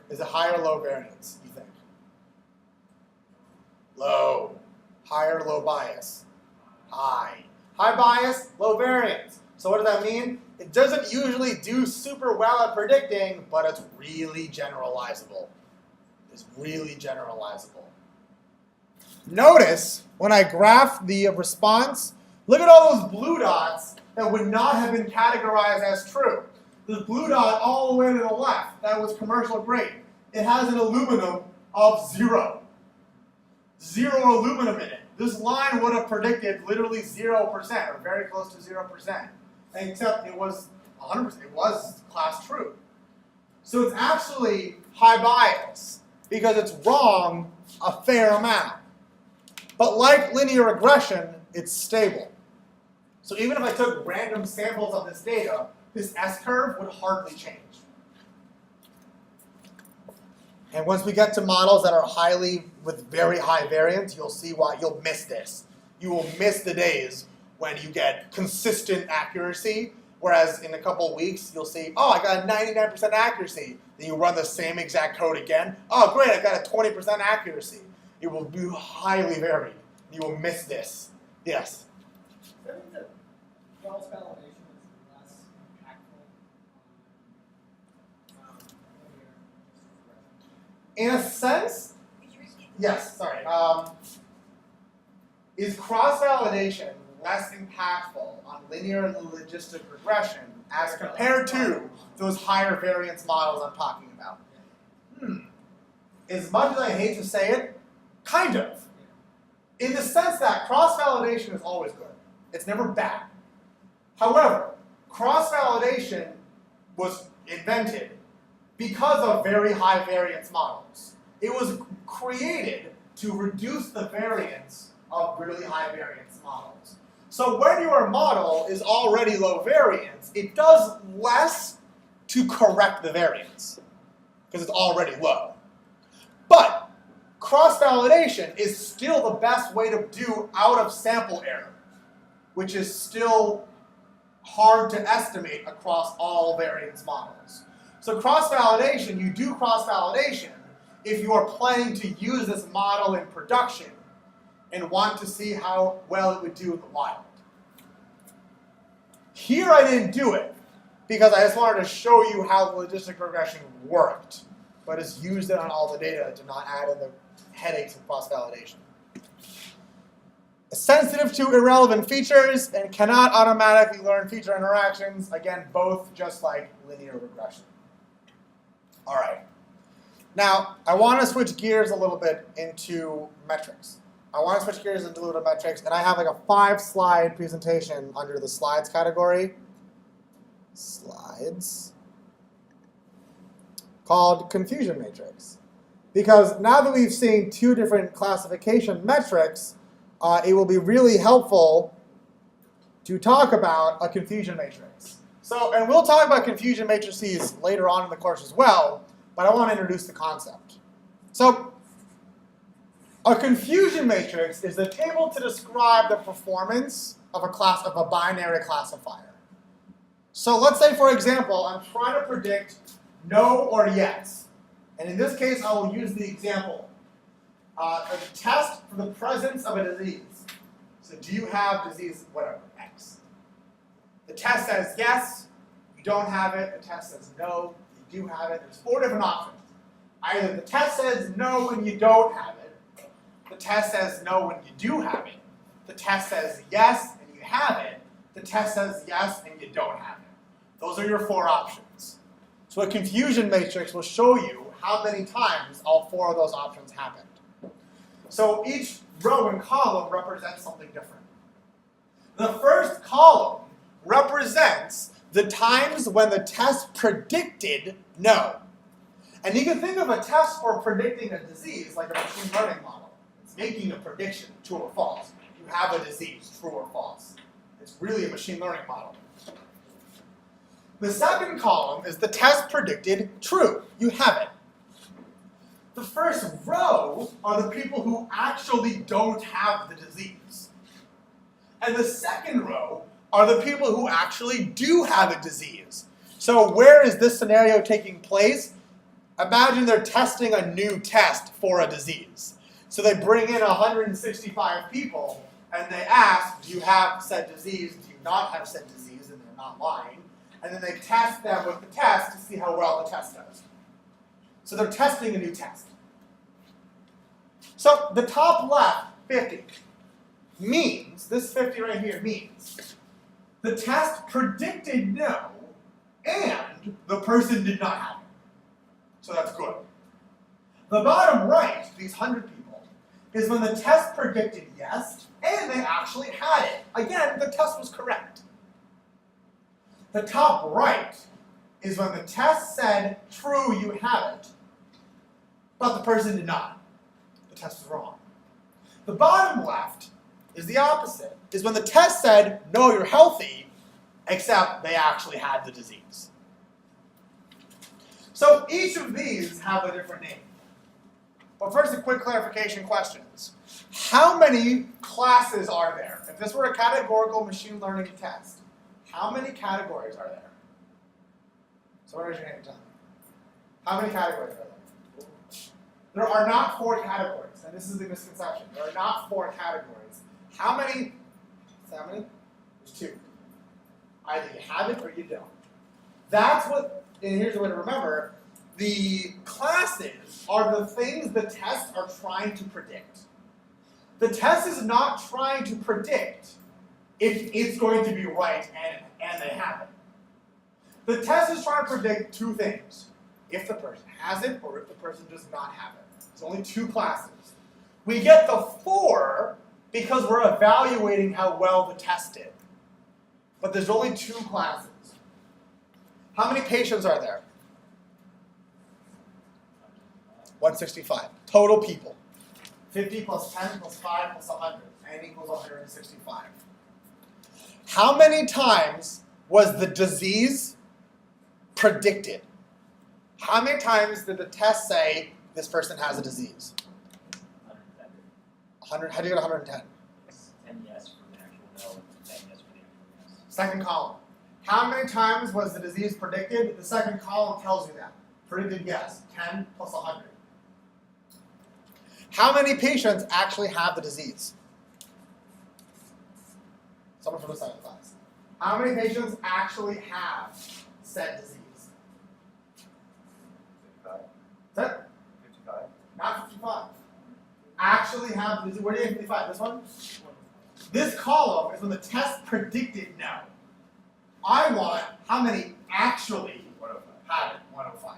Is it high or low variance, you think? Low. High or low bias? High. High bias, low variance. So what does that mean? It doesn't usually do super well at predicting, but it's really generalizable. It's really generalizable. Notice when I graph the response, look at all those blue dots that would not have been categorized as true. The blue dot all the way to the left, that was commercial grade. It has an aluminum of 0. 0 aluminum in it. This line would have predicted literally 0%, or very close to 0%. Except it was 100%, it was class true. So it's actually high bias, because it's wrong a fair amount. But like linear regression, it's stable. So even if I took random samples of this data, this S-curve would hardly change. And once we get to models that are with very high variance, you'll see why you'll miss this. You will miss the days when you get consistent accuracy, whereas in a couple of weeks, you'll see, oh, I got a 99% accuracy. Then you run the same exact code again. Oh, great, I got a 20% accuracy. It will be highly varied. You will miss this. Yes? Does that mean that cross validation is less impactful on linear regression? In a sense, yes, sorry. Is cross-validation less impactful on linear and logistic regression as compared to those higher variance models I'm talking about? As much as I hate to say it, kind of. In the sense that cross-validation is always good. It's never bad. However, cross-validation was invented because of very high variance models. It was created to reduce the variance of really high variance models. So when your model is already low variance, it does less to correct the variance because it's already low. But cross-validation is still the best way to do out-of-sample error, which is still hard to estimate across all variance models. So cross-validation, you do cross-validation if you are planning to use this model in production and want to see how well it would do in the wild. Here I didn't do it because I just wanted to show you how logistic regression worked, but it's used it on all the data to not add in the headaches of cross-validation. Sensitive to irrelevant features and cannot automatically learn feature interactions. Again, both just like linear regression. All right. Now, I want to switch gears a little bit into metrics. And I have like a 5-slide presentation under the slides category. Slides. Called confusion matrix. Because now that we've seen 2 different classification metrics, it will be really helpful to talk about a confusion matrix. So, and we'll talk about confusion matrices later on in the course as well, but I want to introduce the concept. So, a confusion matrix is a table to describe the performance of a binary classifier. So let's say, for example, I'm trying to predict no or yes. And in this case, I will use the example. A test for the presence of a disease. So do you have disease, whatever, X. The test says yes, you don't have it. The test says no, you do have it. There's 4 different options. Either the test says no and you don't have it. The test says no when you do have it. The test says yes and you have it. The test says yes and you don't have it. Those are your 4 options. So a confusion matrix will show you how many times all 4 of those options happened. So each row and column represents something different. The first column represents the times when the test predicted no. And you can think of a test for predicting a disease like a machine learning model. It's making a prediction, true or false. You have a disease, true or false. It's really a machine learning model. The second column is the test predicted true. You have it. The first row are the people who actually don't have the disease. And the second row are the people who actually do have a disease. So where is this scenario taking place? Imagine they're testing a new test for a disease. So they bring in 165 people and they ask, do you have said disease? Do you not have said disease? And they're not lying. And then they test them with the test to see how well the test does. So they're testing a new test. So the top left, 50, means, this 50 right here means, the test predicted no, and the person did not have it. So that's good. The bottom right, these 100 people, is when the test predicted yes, and they actually had it. Again, the test was correct. The top right is when the test said, true, you have it, but the person did not. The test was wrong. The bottom left is the opposite, is when the test said, no, you're healthy, except they actually had the disease. So each of these have a different name. But first, a quick clarification questions. How many classes are there? If this were a categorical machine learning test, how many categories are there? So raise your hand and tell me. How many categories are there? There are not 4 categories, and this is the misconception. There are not 4 categories. How many? How many? There's 2. Either you have it or you don't. That's what, and here's the way to remember, the classes are the things the tests are trying to predict. The test is not trying to predict if it's going to be right and they have it. The test is trying to predict 2 things. If the person has it or if the person does not have it. It's only 2 classes. We get the 4 because we're evaluating how well the test did. But there's only 2 classes. How many patients are there? 165. Total people. 50 plus 10 plus 5 plus 100. N equals 165. How many times was the disease predicted? How many times did the test say this person has a disease? 100. How do you get 110? 10 yes for the actual no, and 10 yes for the actual yes. Second column. How many times was the disease predicted? The second column tells you that. Predicted yes. 10 plus 100. How many patients actually have the disease? Someone from the side of the class. How many patients actually have said disease? 55. Is that 55. not 55? Actually have the disease. Where do you get 55? This one? This column is when the test predicted no. I want how many actually have it, 105.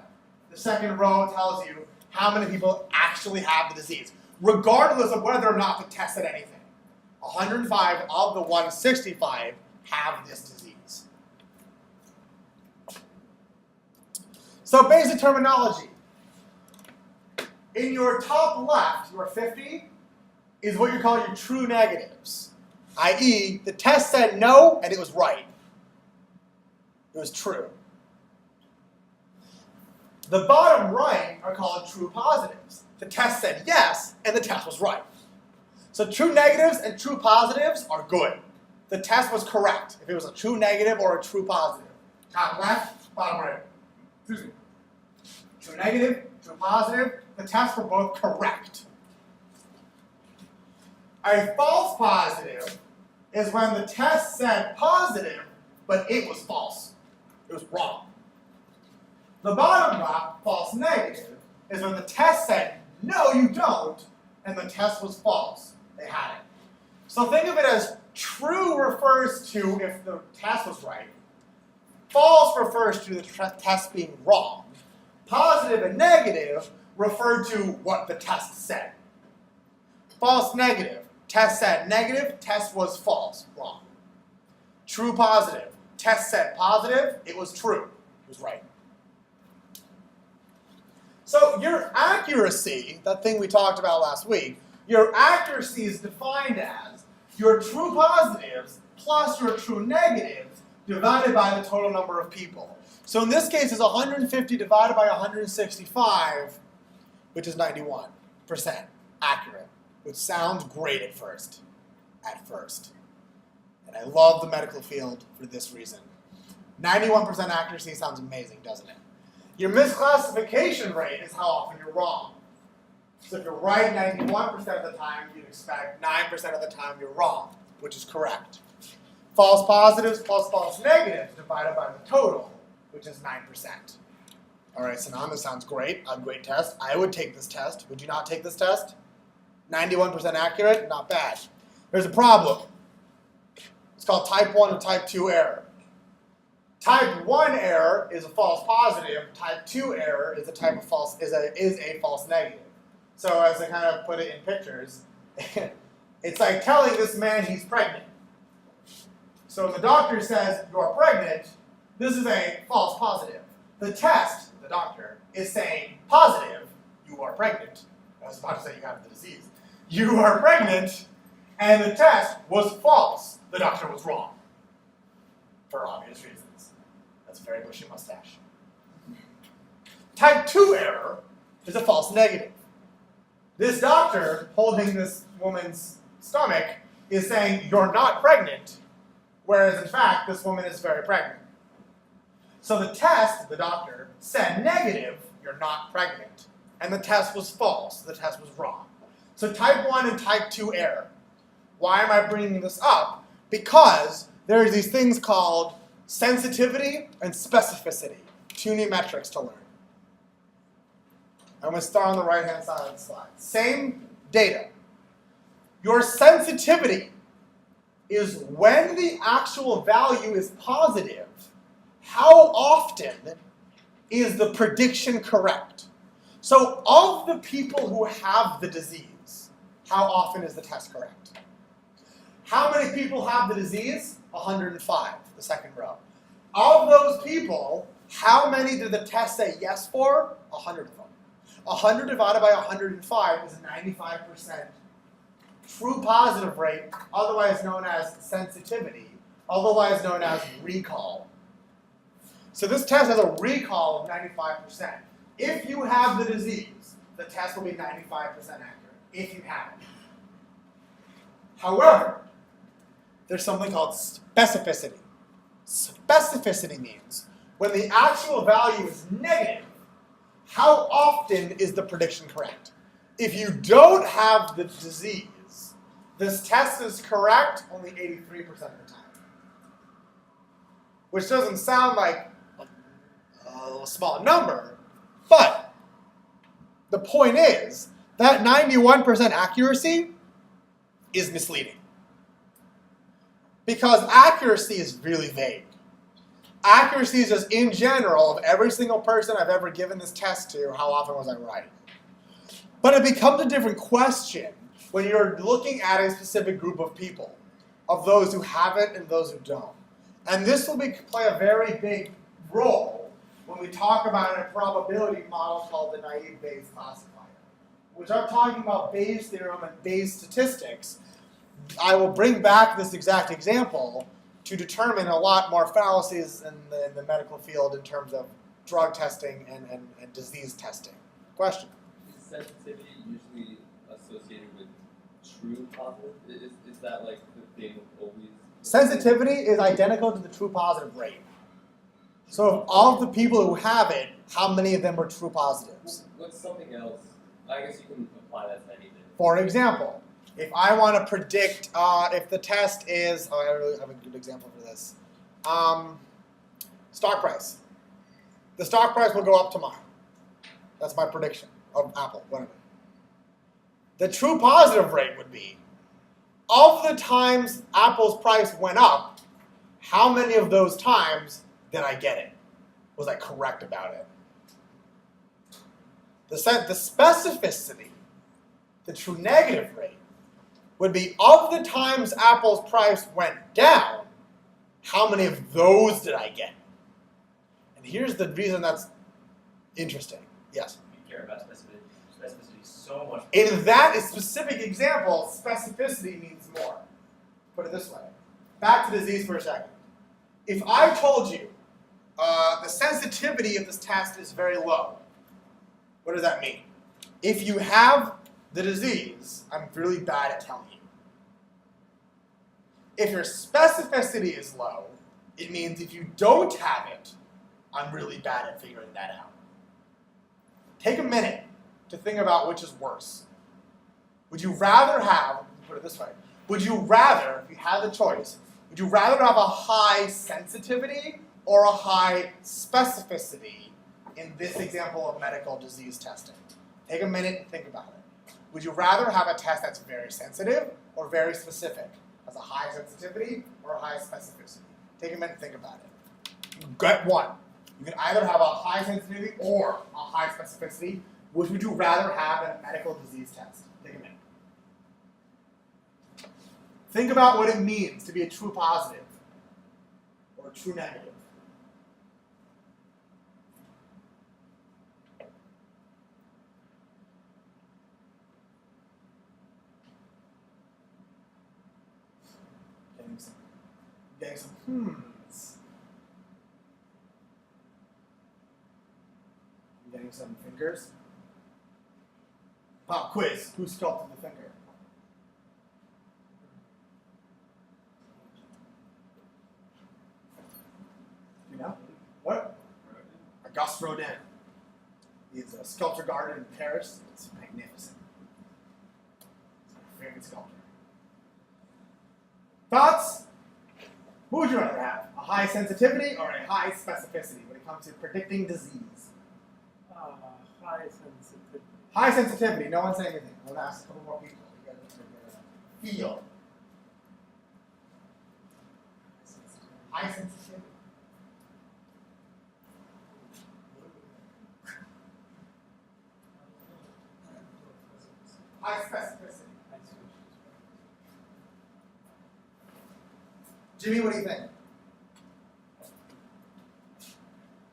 The second row tells you how many people actually have the disease, regardless of whether or not the test said anything. 105 of the 165 have this disease. So basic terminology. In your top left, your 50, is what you call your true negatives, i.e. the test said no and it was right. It was true. The bottom right are called true positives. The test said yes and the test was right. So true negatives and true positives are good. The test was correct if it was a true negative or a true positive. Top left, bottom right. Excuse me. True negative, true positive, the tests were both correct. A false positive is when the test said positive, but it was false. It was wrong. The bottom left, false negative, is when the test said, no, you don't, and the test was false. They had it. So think of it as true refers to if the test was right. False refers to the test being wrong. Positive and negative refer to what the test said. False negative. Test said negative, test was false, wrong. True positive. Test said positive, it was true, it was right. So your accuracy, that thing we talked about last week, your accuracy is defined as your true positives plus your true negatives divided by the total number of people. So in this case, it's 150 divided by 165, which is 91% accurate, which sounds great at first. And I love the medical field for this reason. 91% accuracy sounds amazing, doesn't it? Your misclassification rate is how often you're wrong. So if you're right 91% of the time, you'd expect 9% of the time you're wrong, which is correct. False positives plus false negatives divided by the total, which is 9%. All right, so now this sounds great. A great test. I would take this test. Would you not take this test? 91% accurate, not bad. There's a problem. It's called type 1 and type 2 error. Type 1 error is a false positive. Type 2 error is a false negative. So as I kind of put it in pictures, it's like telling this man he's pregnant. So the doctor says you're pregnant. This is a false positive. The test, the doctor, is saying positive, you are pregnant. I was about to say you have the disease. You are pregnant, and the test was false. The doctor was wrong. For obvious reasons. That's a very bushy mustache. Type 2 error is a false negative. This doctor, holding this woman's stomach, is saying you're not pregnant, whereas in fact, this woman is very pregnant. So the test, the doctor, said negative, you're not pregnant. And the test was false, the test was wrong. So type 1 and type 2 error. Why am I bringing this up? Because there's these things called sensitivity and specificity. Two new metrics to learn. I'm going to start on the right-hand side of the slide. Same data. Your sensitivity is when the actual value is positive, how often is the prediction correct? So of the people who have the disease, how often is the test correct? How many people have the disease? 105, the second row. Of those people, how many did the test say yes for? 100 of them. 100 divided by 105 is a 95% true positive rate, otherwise known as sensitivity, otherwise known as recall. So this test has a recall of 95%. If you have the disease, the test will be 95% accurate, if you have it. However, there's something called specificity. Specificity means when the actual value is negative, how often is the prediction correct? If you don't have the disease, this test is correct only 83% of the time. Which doesn't sound like a small number, but the point is that 91% accuracy is misleading. Because accuracy is really vague. Accuracy is just in general of every single person I've ever given this test to, how often was I right? But it becomes a different question when you're looking at a specific group of people, of those who have it and those who don't. And this will play a very big role when we talk about a probability model called the naive Bayes classifier. When we start talking about Bayes' theorem and Bayes' statistics, I will bring back this exact example to determine a lot more fallacies in the medical field in terms of drug testing and disease testing. Question? Is sensitivity usually associated with true positive? Is that like the thing always? Sensitivity is identical to the true positive rate. So of all of the people who have it, how many of them are true positives? What's something else? I guess you can apply that to anything. For example, if I want to predict if the test is, I really have a good example for this. Stock price. The stock price will go up tomorrow. That's my prediction of Apple, whatever. The true positive rate would be, of the times Apple's price went up, how many of those times did I get it? Was I correct about it? The specificity, the true negative rate, would be, of the times Apple's price went down, how many of those did I get? And here's the reason that's interesting. Yes? We care about specificity so much. In that specific example, specificity means more. Put it this way. Back to disease for a second. If I told you the sensitivity of this test is very low, what does that mean? If you have the disease, I'm really bad at telling you. If your specificity is low, it means if you don't have it, I'm really bad at figuring that out. Take a minute to think about which is worse. Would you rather have, put it this way, would you rather, if you had the choice, would you rather have a high sensitivity or a high specificity in this example of medical disease testing? Take a minute and think about it. Would you rather have a test that's very sensitive or very specific? Has a high sensitivity or a high specificity? Take a minute and think about it. You get one. You can either have a high sensitivity or a high specificity. Which would you rather have in a medical disease test? Take a minute. Think about what it means to be a true positive or a true negative. Getting some hmms. Getting some fingers. Pop quiz. Who sculpted the finger? You know? What? Auguste Rodin. He's a sculpture garden in Paris. It's magnificent. It's my favorite sculptor. Thoughts? Who would you rather have? A high sensitivity or a high specificity when it comes to predicting disease? High sensitivity. High sensitivity. No one saying anything. I'm going to ask a couple more people. You guys feel. High sensitivity. High specificity. Jimmy, what do you think?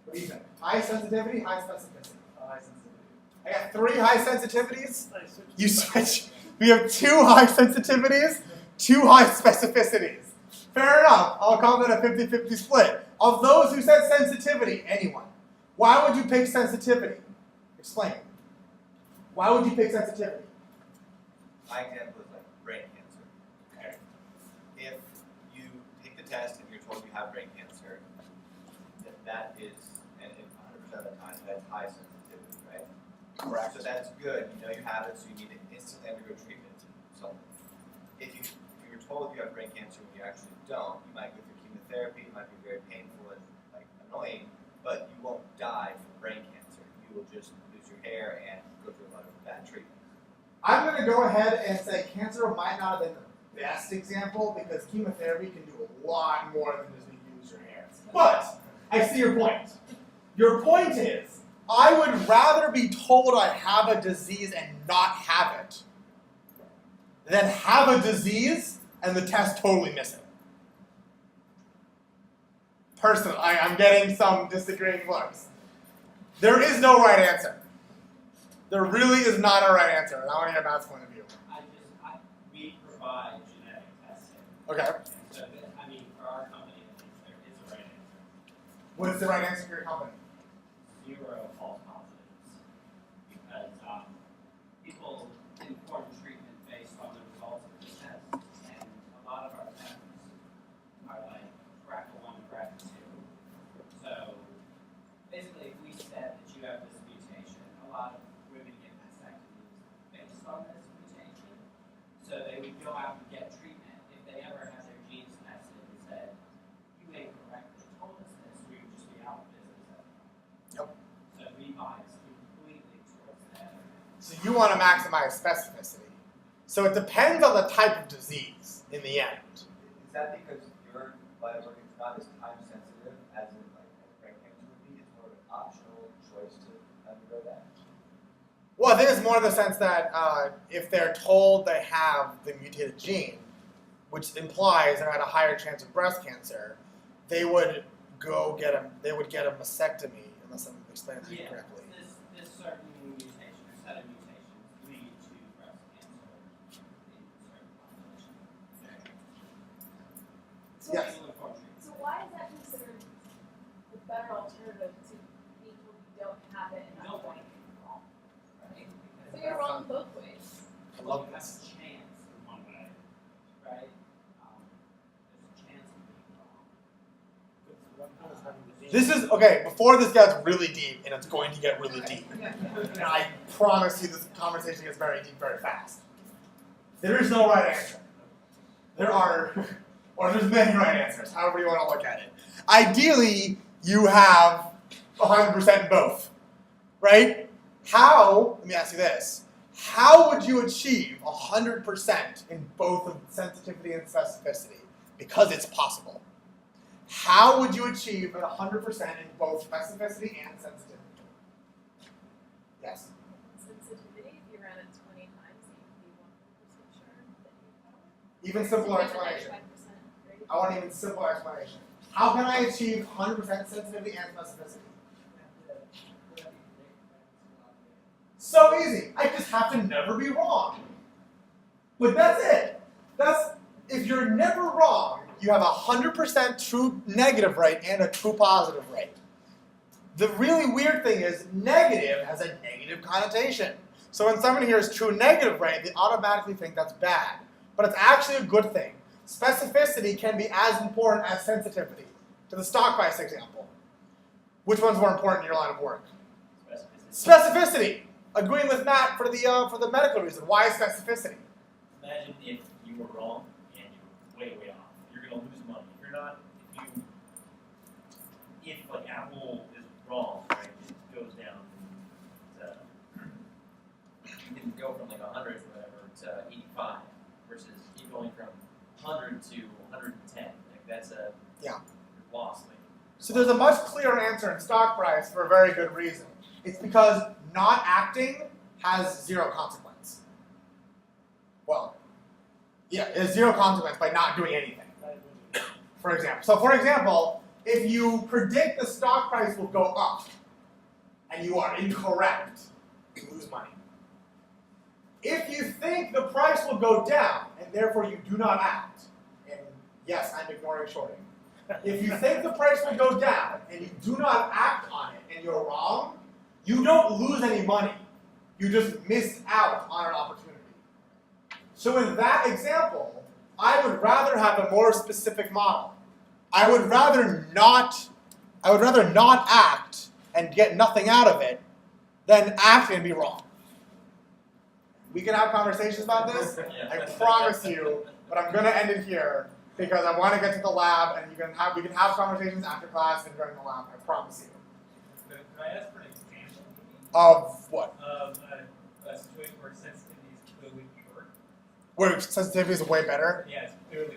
What do you think? High sensitivity, high specificity. High sensitivity. I got 3 high sensitivities. You switch. We have 2 high sensitivities, 2 high specificities. Fair enough. I'll call that a 50-50 split. Of those who said sensitivity, anyone? Why would you pick sensitivity? Explain. Why would you pick sensitivity? My example is like brain cancer. Okay. If you take the test and you're told you have brain cancer, that is, and 100% of the time, that's high sensitivity, right? Correct. So that's good. You know you have it, so you need to instantly undergo treatment. So if you're told you have brain cancer when you actually don't, you might go through chemotherapy, it might be very painful and like annoying, but you won't die from brain cancer. You will just lose your hair and go through a lot of bad treatment. I'm going to go ahead and say cancer might not have been the best example because chemotherapy can do a lot more than just lose your hair. But I see your point. Your point is, I would rather be told I have a disease and not have it than have a disease and the test totally miss it. Personally, I'm getting some disagreeing looks. There is no right answer. There really is not a right answer, and I want to hear Matt's point of view. We provide genetic testing. Okay. So, I mean, for our company, at least, there is a right answer. What's the right answer for your company? 0 false positives. Because people inform treatment based on the results of the test, and a lot of our tests are like BRCA1, BRCA2. So, basically, if we said that you have this mutation, a lot of women get mastectomies based on this mutation. So they would go out and get treatment. If they ever had their genes tested and said, you incorrectly told us this, we would just be out of business at the moment. Yep. So we bias completely towards that. So you want to maximize specificity. So it depends on the type of disease in the end. Is that because your line of work is not as time sensitive as in like brain cancer would be? It's more of an optional choice to undergo that? Well, I think it's more in the sense that if they're told they have the mutated gene, which implies they're at a higher chance of breast cancer, they would go get a mastectomy, unless I'm explaining that correctly. This certain mutation or set of mutations lead to breast cancer in certain populations. So, Yes. so why is that considered the better alternative to being told you don't have it and not going wrong? Right? So you're wrong both ways. I love You have this. a chance in one way, right? There's a chance of being wrong. This is, okay, before this gets really deep, and it's going to get really deep, and I promise you this conversation gets very deep very fast. There is no right answer. There are, or there's many right answers, however you want to look at it. Ideally, you have 100% both, right? How, let me ask you this, how would you achieve 100% in both of sensitivity and specificity? Because it's possible. How would you achieve 100% in both specificity and sensitivity? Yes? Sensitivity, if you ran it 20 times, you can be 100% sure that you have it. Even simpler So you have a explanation. 95% rate. I want an even simpler explanation. How can I achieve 100% sensitivity and specificity? So easy. I just have to never be wrong. But that's it. If you're never wrong, you have 100% true negative rate and a true positive rate. The really weird thing is negative has a negative connotation. So when someone hears true negative rate, they automatically think that's bad. But it's actually a good thing. Specificity can be as important as sensitivity. To the stock price example. Which one's more important in your line of work? Specificity. Agreeing with Matt for the medical reason. Why specificity? Imagine if you were wrong and you were way, way off. You're going to lose money. If you're not, if like Apple is wrong, right, it goes down to, you can go from like 100 or whatever to 85 versus you going from 100 to 110. Like that's a loss. Like, So there's a much clearer answer in stock price for a very good reason. It's because not acting has zero consequence. Well, yeah, it has zero consequence by not doing anything. For example. So for example, if you predict the stock price will go up and you are incorrect, you lose money. If you think the price will go down and therefore you do not act, and yes, I'm ignoring shorting. If you think the price will go down and you do not act on it and you're wrong, you don't lose any money. You just missed out on an opportunity. So in that example, I would rather have a more specific model. I would rather not act and get nothing out of it than act and be wrong. We can have conversations about this, I promise you, but I'm going to end it here because I want to get to the lab and we can have conversations after class and during the lab, I promise you. Could I ask for an example Of what? of a situation where sensitivity is clearly preferred? Where sensitivity is way better? Yeah, it's clearly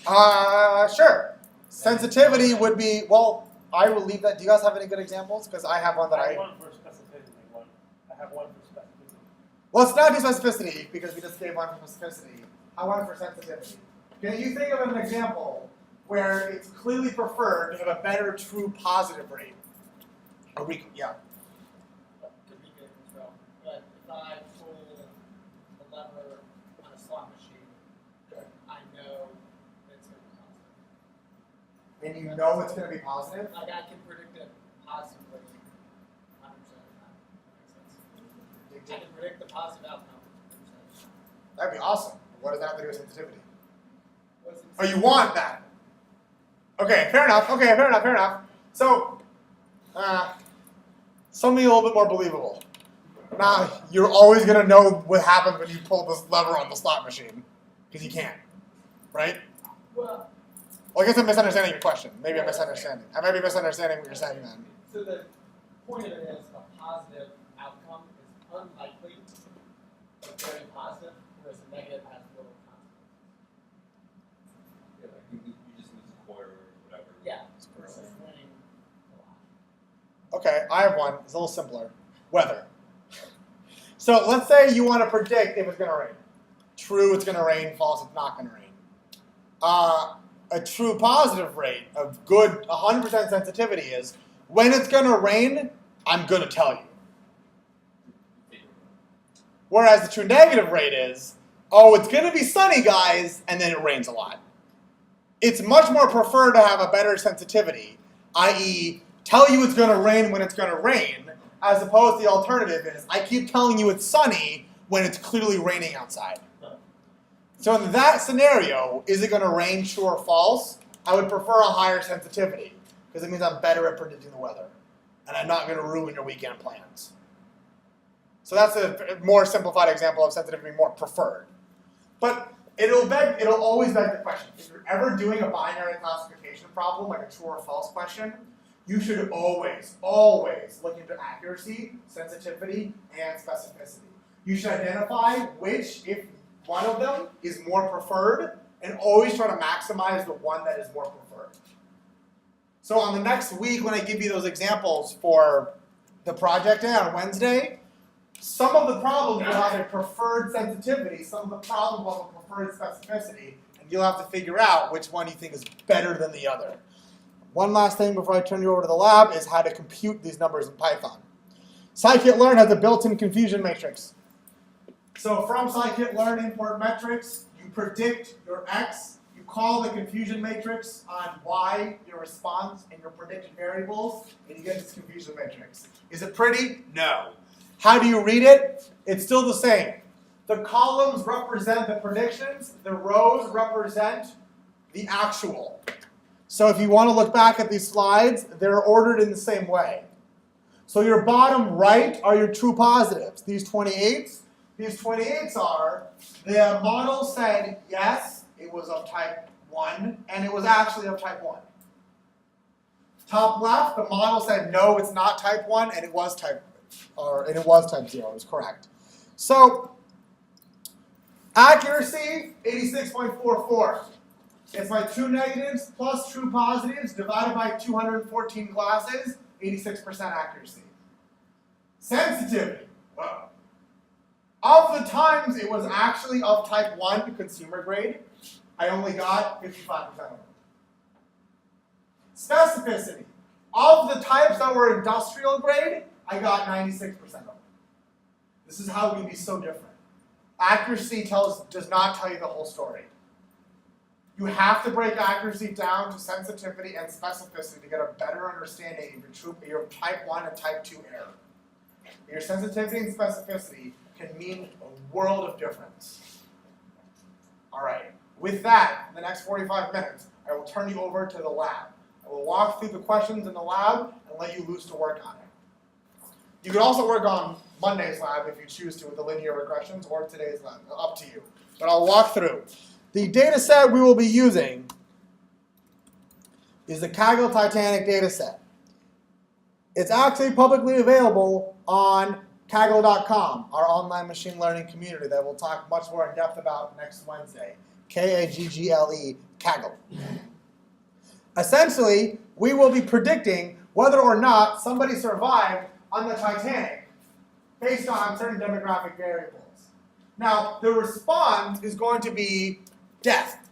preferred. Sure. Sensitivity would be, well, I will leave that. Do you guys have any good examples? Because I have one that I I. have one for specificity. I have one for specificity. Let's not do specificity because we just gave one for specificity. I want it for sensitivity. Can you think of an example where it's clearly preferred to have a better true positive rate? Yeah. Could be good as well. But if I pull a lever on a slot machine, I know it's going to be positive. And you know it's going to be positive? Like I can predict it positively 100% of the time. That makes sense. I can predict the positive outcome 100% of the time. That'd be awesome. What does that have to do with sensitivity? What's it Oh, you want that? Okay, fair enough. Okay, fair enough, fair enough. So, something a little bit more believable. Now, you're always going to know what happens when you pull this lever on the slot machine. Because you can't. Right? Well, Well, I guess I'm misunderstanding your question. Maybe I'm misunderstanding. I might be misunderstanding what you're saying then. so the point of it is a positive outcome is unlikely, but very positive, whereas a negative has little consequences. Yeah, like you just lose a quarter or whatever. Yeah, versus winning a lot. Okay, I have one. It's a little simpler. Weather. So let's say you want to predict if it's going to rain. True, it's going to rain. False, it's not going to rain. A true positive rate of good 100% sensitivity is when it's going to rain, I'm going to tell you. Whereas the true negative rate is, oh, it's going to be sunny, guys, and then it rains a lot. It's much more preferred to have a better sensitivity, i.e., tell you it's going to rain when it's going to rain, as opposed to the alternative is, I keep telling you it's sunny when it's clearly raining outside. So in that scenario, is it going to rain, true or false? I would prefer a higher sensitivity, because it means I'm better at predicting the weather, and I'm not going to ruin your weekend plans. So that's a more simplified example of sensitivity being more preferred. But it'll always beg the question. If you're ever doing a binary classification problem, like a true or false question, you should always look into accuracy, sensitivity, and specificity. You should identify which, if one of them is more preferred, and always try to maximize the one that is more preferred. So on the next week, when I give you those examples for the project day on Wednesday, some of the problems will have a preferred sensitivity, some of the problems will have a preferred specificity, and you'll have to figure out which one you think is better than the other. One last thing before I turn you over to the lab is how to compute these numbers in Python. Scikit-learn has a built-in confusion matrix. So from scikit-learn import metrics, you predict your x, you call the confusion matrix on y, your response, and your predicted variables, and you get this confusion matrix. Is it pretty? No. How do you read it? It's still the same. The columns represent the predictions, the rows represent the actual. So if you want to look back at these slides, they're ordered in the same way. So your bottom right are your true positives, these 28s. These 28s are, the model said, yes, it was of type 1, and it was actually of type 1. Top left, the model said, no, it's not type 1, and it was type 0, it was correct. So, accuracy, 86.44. It's my true negatives plus true positives divided by 214 classes, 86% accuracy. Sensitivity, whoa. Of the times it was actually of type 1 consumer grade, I only got 55% of them. Specificity. Of the types that were industrial grade, I got 96% of them. This is how it can be so different. Accuracy does not tell you the whole story. You have to break accuracy down to sensitivity and specificity to get a better understanding of your type 1 and type 2 error. Your sensitivity and specificity can mean a world of difference. All right, with that, in the next 45 minutes, I will turn you over to the lab. I will walk through the questions in the lab and let you loose to work on it. You can also work on Monday's lab if you choose to with the linear regressions, or today's lab, up to you. But I'll walk through. The data set we will be using is the Kaggle Titanic data set. It's actually publicly available on Kaggle.com, our online machine learning community that we'll talk much more in depth about next Wednesday. Kaggle, Kaggle. Essentially, we will be predicting whether or not somebody survived on the Titanic based on certain demographic variables. Now, the response is going to be death.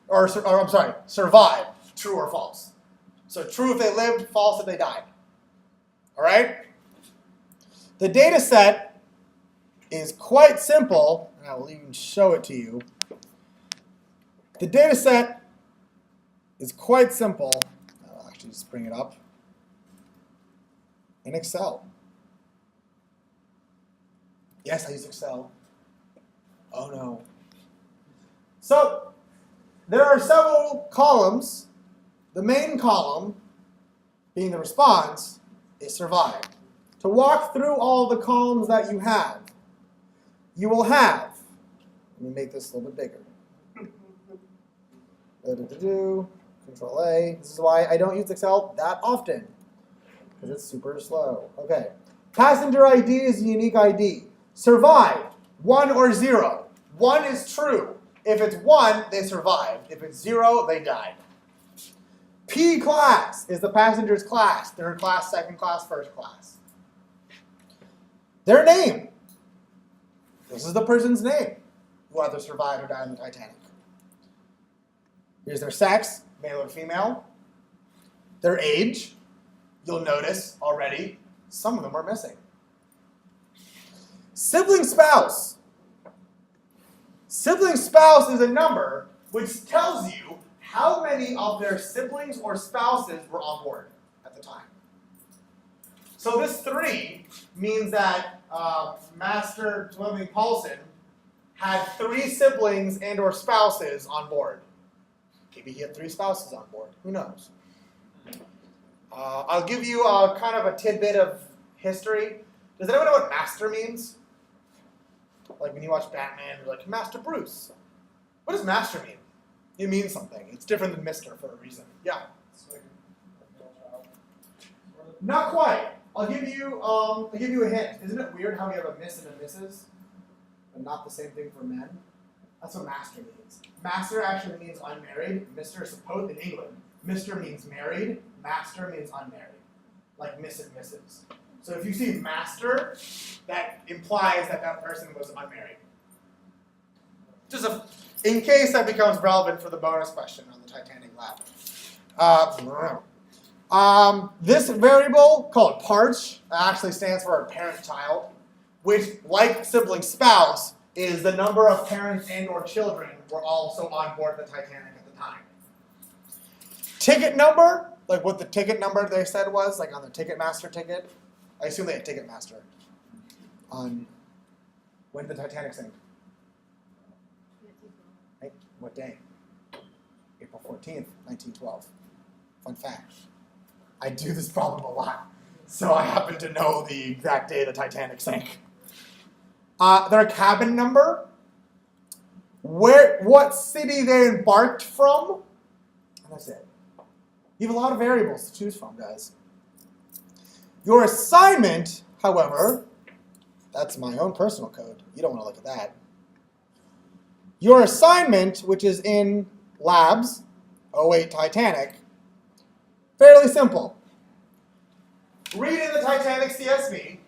Or I'm sorry, survive, true or false. So true if they lived, false if they died. All right? The data set is quite simple, and I will even show it to you. The data set is quite simple. I'll actually just bring it up in Excel. Yes, I use Excel. Oh no. So, there are several columns. The main column, being the response, is survive. To walk through all the columns that you have, you will have, let me make this a little bit bigger. Control A. This is why I don't use Excel that often, because it's super slow. Okay. Passenger ID is a unique ID. Survive, 1 or 0. 1 is true. If it's 1, they survived. If it's 0, they died. P class is the passenger's class. Third class, second class, first class. Their name. This is the person's name who either survived or died in the Titanic. Here's their sex, male or female. Their age. You'll notice already, some of them are missing. Sibling spouse. Sibling spouse is a number which tells you how many of their siblings or spouses were on board at the time. So this 3 means that Master Swimming Paulson had 3 siblings and or spouses on board. Maybe he had 3 spouses on board. Who knows? I'll give you kind of a tidbit of history. Does anyone know what master means? Like when you watch Batman, you're like, Master Bruce. What does master mean? It means something. It's different than Mr. for a reason. Yeah. Not quite. I'll give you a hint. Isn't it weird how we have a miss and a missus, but not the same thing for men? That's what master means. Master actually means unmarried. Mr. is supposed in England. Mr. means married. Master means unmarried, like Miss and Mrs. So if you see master, that implies that that person was unmarried. Just in case that becomes relevant for the bonus question on the Titanic lab. This variable called parch actually stands for a parent-child, which, like sibling spouse, is the number of parents and or children were also on board the Titanic at the time. Ticket number, like what the ticket number they said was, like on the Ticketmaster ticket. I assume they had Ticketmaster. On when did the Titanic sink? Right? What day? April 14th, 1912. Fun fact. I do this problem a lot, so I happen to know the exact day the Titanic sank. Their cabin number, what city they embarked from, and that's it. You have a lot of variables to choose from, guys. Your assignment, however, that's my own personal code. You don't want to look at that. Your assignment, which is in labs, 08 Titanic, fairly simple. Read in the Titanic CSV,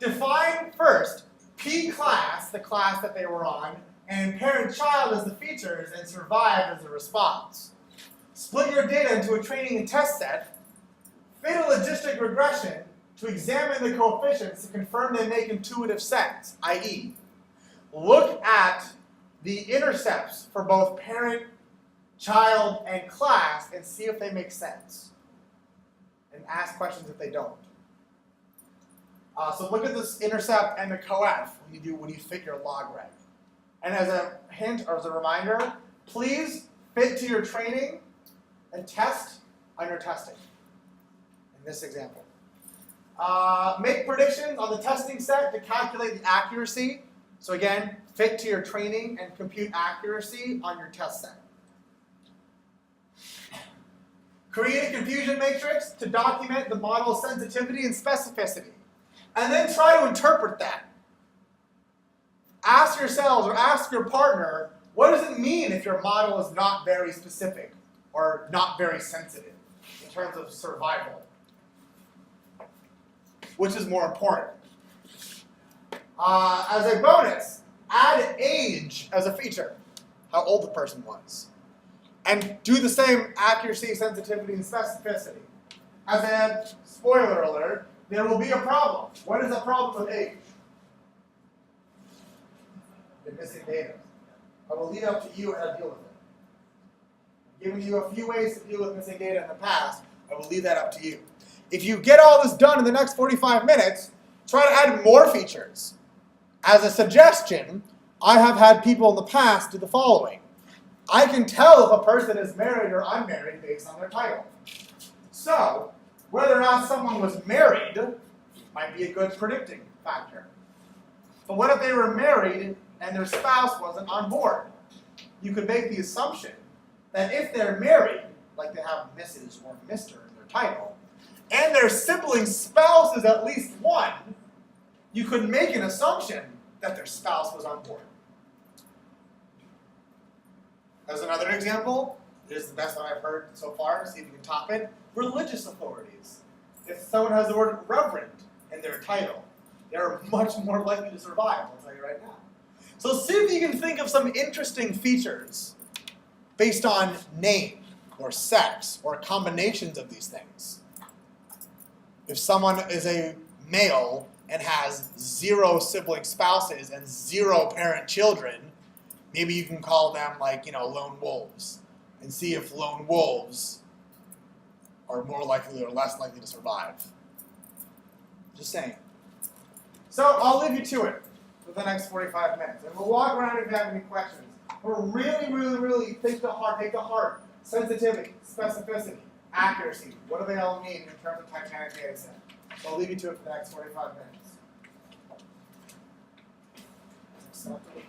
define first P class, the class that they were on, and parent-child as the features, and survive as the response. Split your data into a training and test set, fit a logistic regression to examine the coefficients to confirm they make intuitive sense, i.e., look at the intercepts for both parent, child, and class and see if they make sense. And ask questions if they don't. So look at this intercept and the coef when you fit your logreg. And as a hint or as a reminder, please fit to your training and test on your testing. In this example. Make predictions on the testing set to calculate the accuracy. So again, fit to your training and compute accuracy on your test set. Create a confusion matrix to document the model's sensitivity and specificity. And then try to interpret that. Ask yourselves or ask your partner, what does it mean if your model is not very specific or not very sensitive? in terms of survival. Which is more important? As a bonus, add age as a feature, how old the person was. And do the same accuracy, sensitivity, and specificity. As a spoiler alert, there will be a problem. What is the problem with age? You're missing data. I will leave it up to you how to deal with it. I've given you a few ways to deal with missing data in the past. I will leave that up to you. If you get all this done in the next 45 minutes, try to add more features. As a suggestion, I have had people in the past do the following. I can tell if a person is married or unmarried based on their title. So, whether or not someone was married might be a good predicting factor. But what if they were married and their spouse wasn't on board? You could make the assumption that if they're married, like they have Mrs. or Mr. in their title, and their sibling spouse is at least one, you could make an assumption that their spouse was on board. As another example, this is the best one I've heard so far, see if you can top it. Religious authorities. If someone has the word reverend in their title, they're much more likely to survive, I'll tell you right now. So see if you can think of some interesting features based on name or sex or combinations of these things. If someone is a male and has 0 sibling spouses and 0 parent children, maybe you can call them lone wolves and see if lone wolves are more likely or less likely to survive. Just saying. So I'll leave you to it for the next 45 minutes. And we'll walk around if you have any questions. But really, really, really take to heart sensitivity, specificity, accuracy. What do they all mean in terms of Titanic data set? So I'll leave you to it for the next 45 minutes. Acceptable.